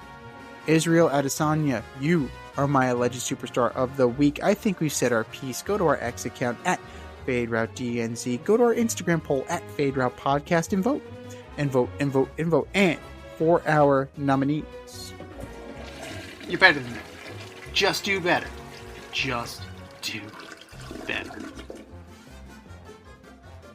Israel Adesanya, you are my alleged superstar of the week. I think we've said our piece. Go to our X account at FadeRouteDNZ. Go to our Instagram poll at FadeRoutePodcast and vote. And vote, and vote, and vote. And for our nominees. You're better than that. Just do better. Just do better.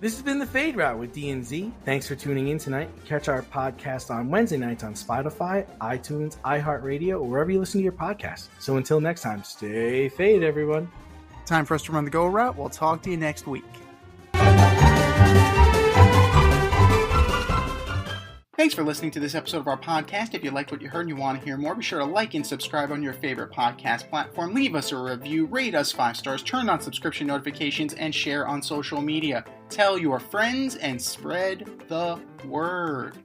This has been the Fade Route with DNZ. Thanks for tuning in tonight. Catch our podcast on Wednesday nights on Spotify, iTunes, iHeartRadio, or wherever you listen to your podcast. So until next time, stay fade, everyone. Time for us to run the go route. We'll talk to you next week. Thanks for listening to this episode of our podcast. If you liked what you heard and you want to hear more, be sure to like and subscribe on your favorite podcast platform. Leave us a review, rate us 5 stars, turn on subscription notifications, and share on social media. Tell your friends and spread the word.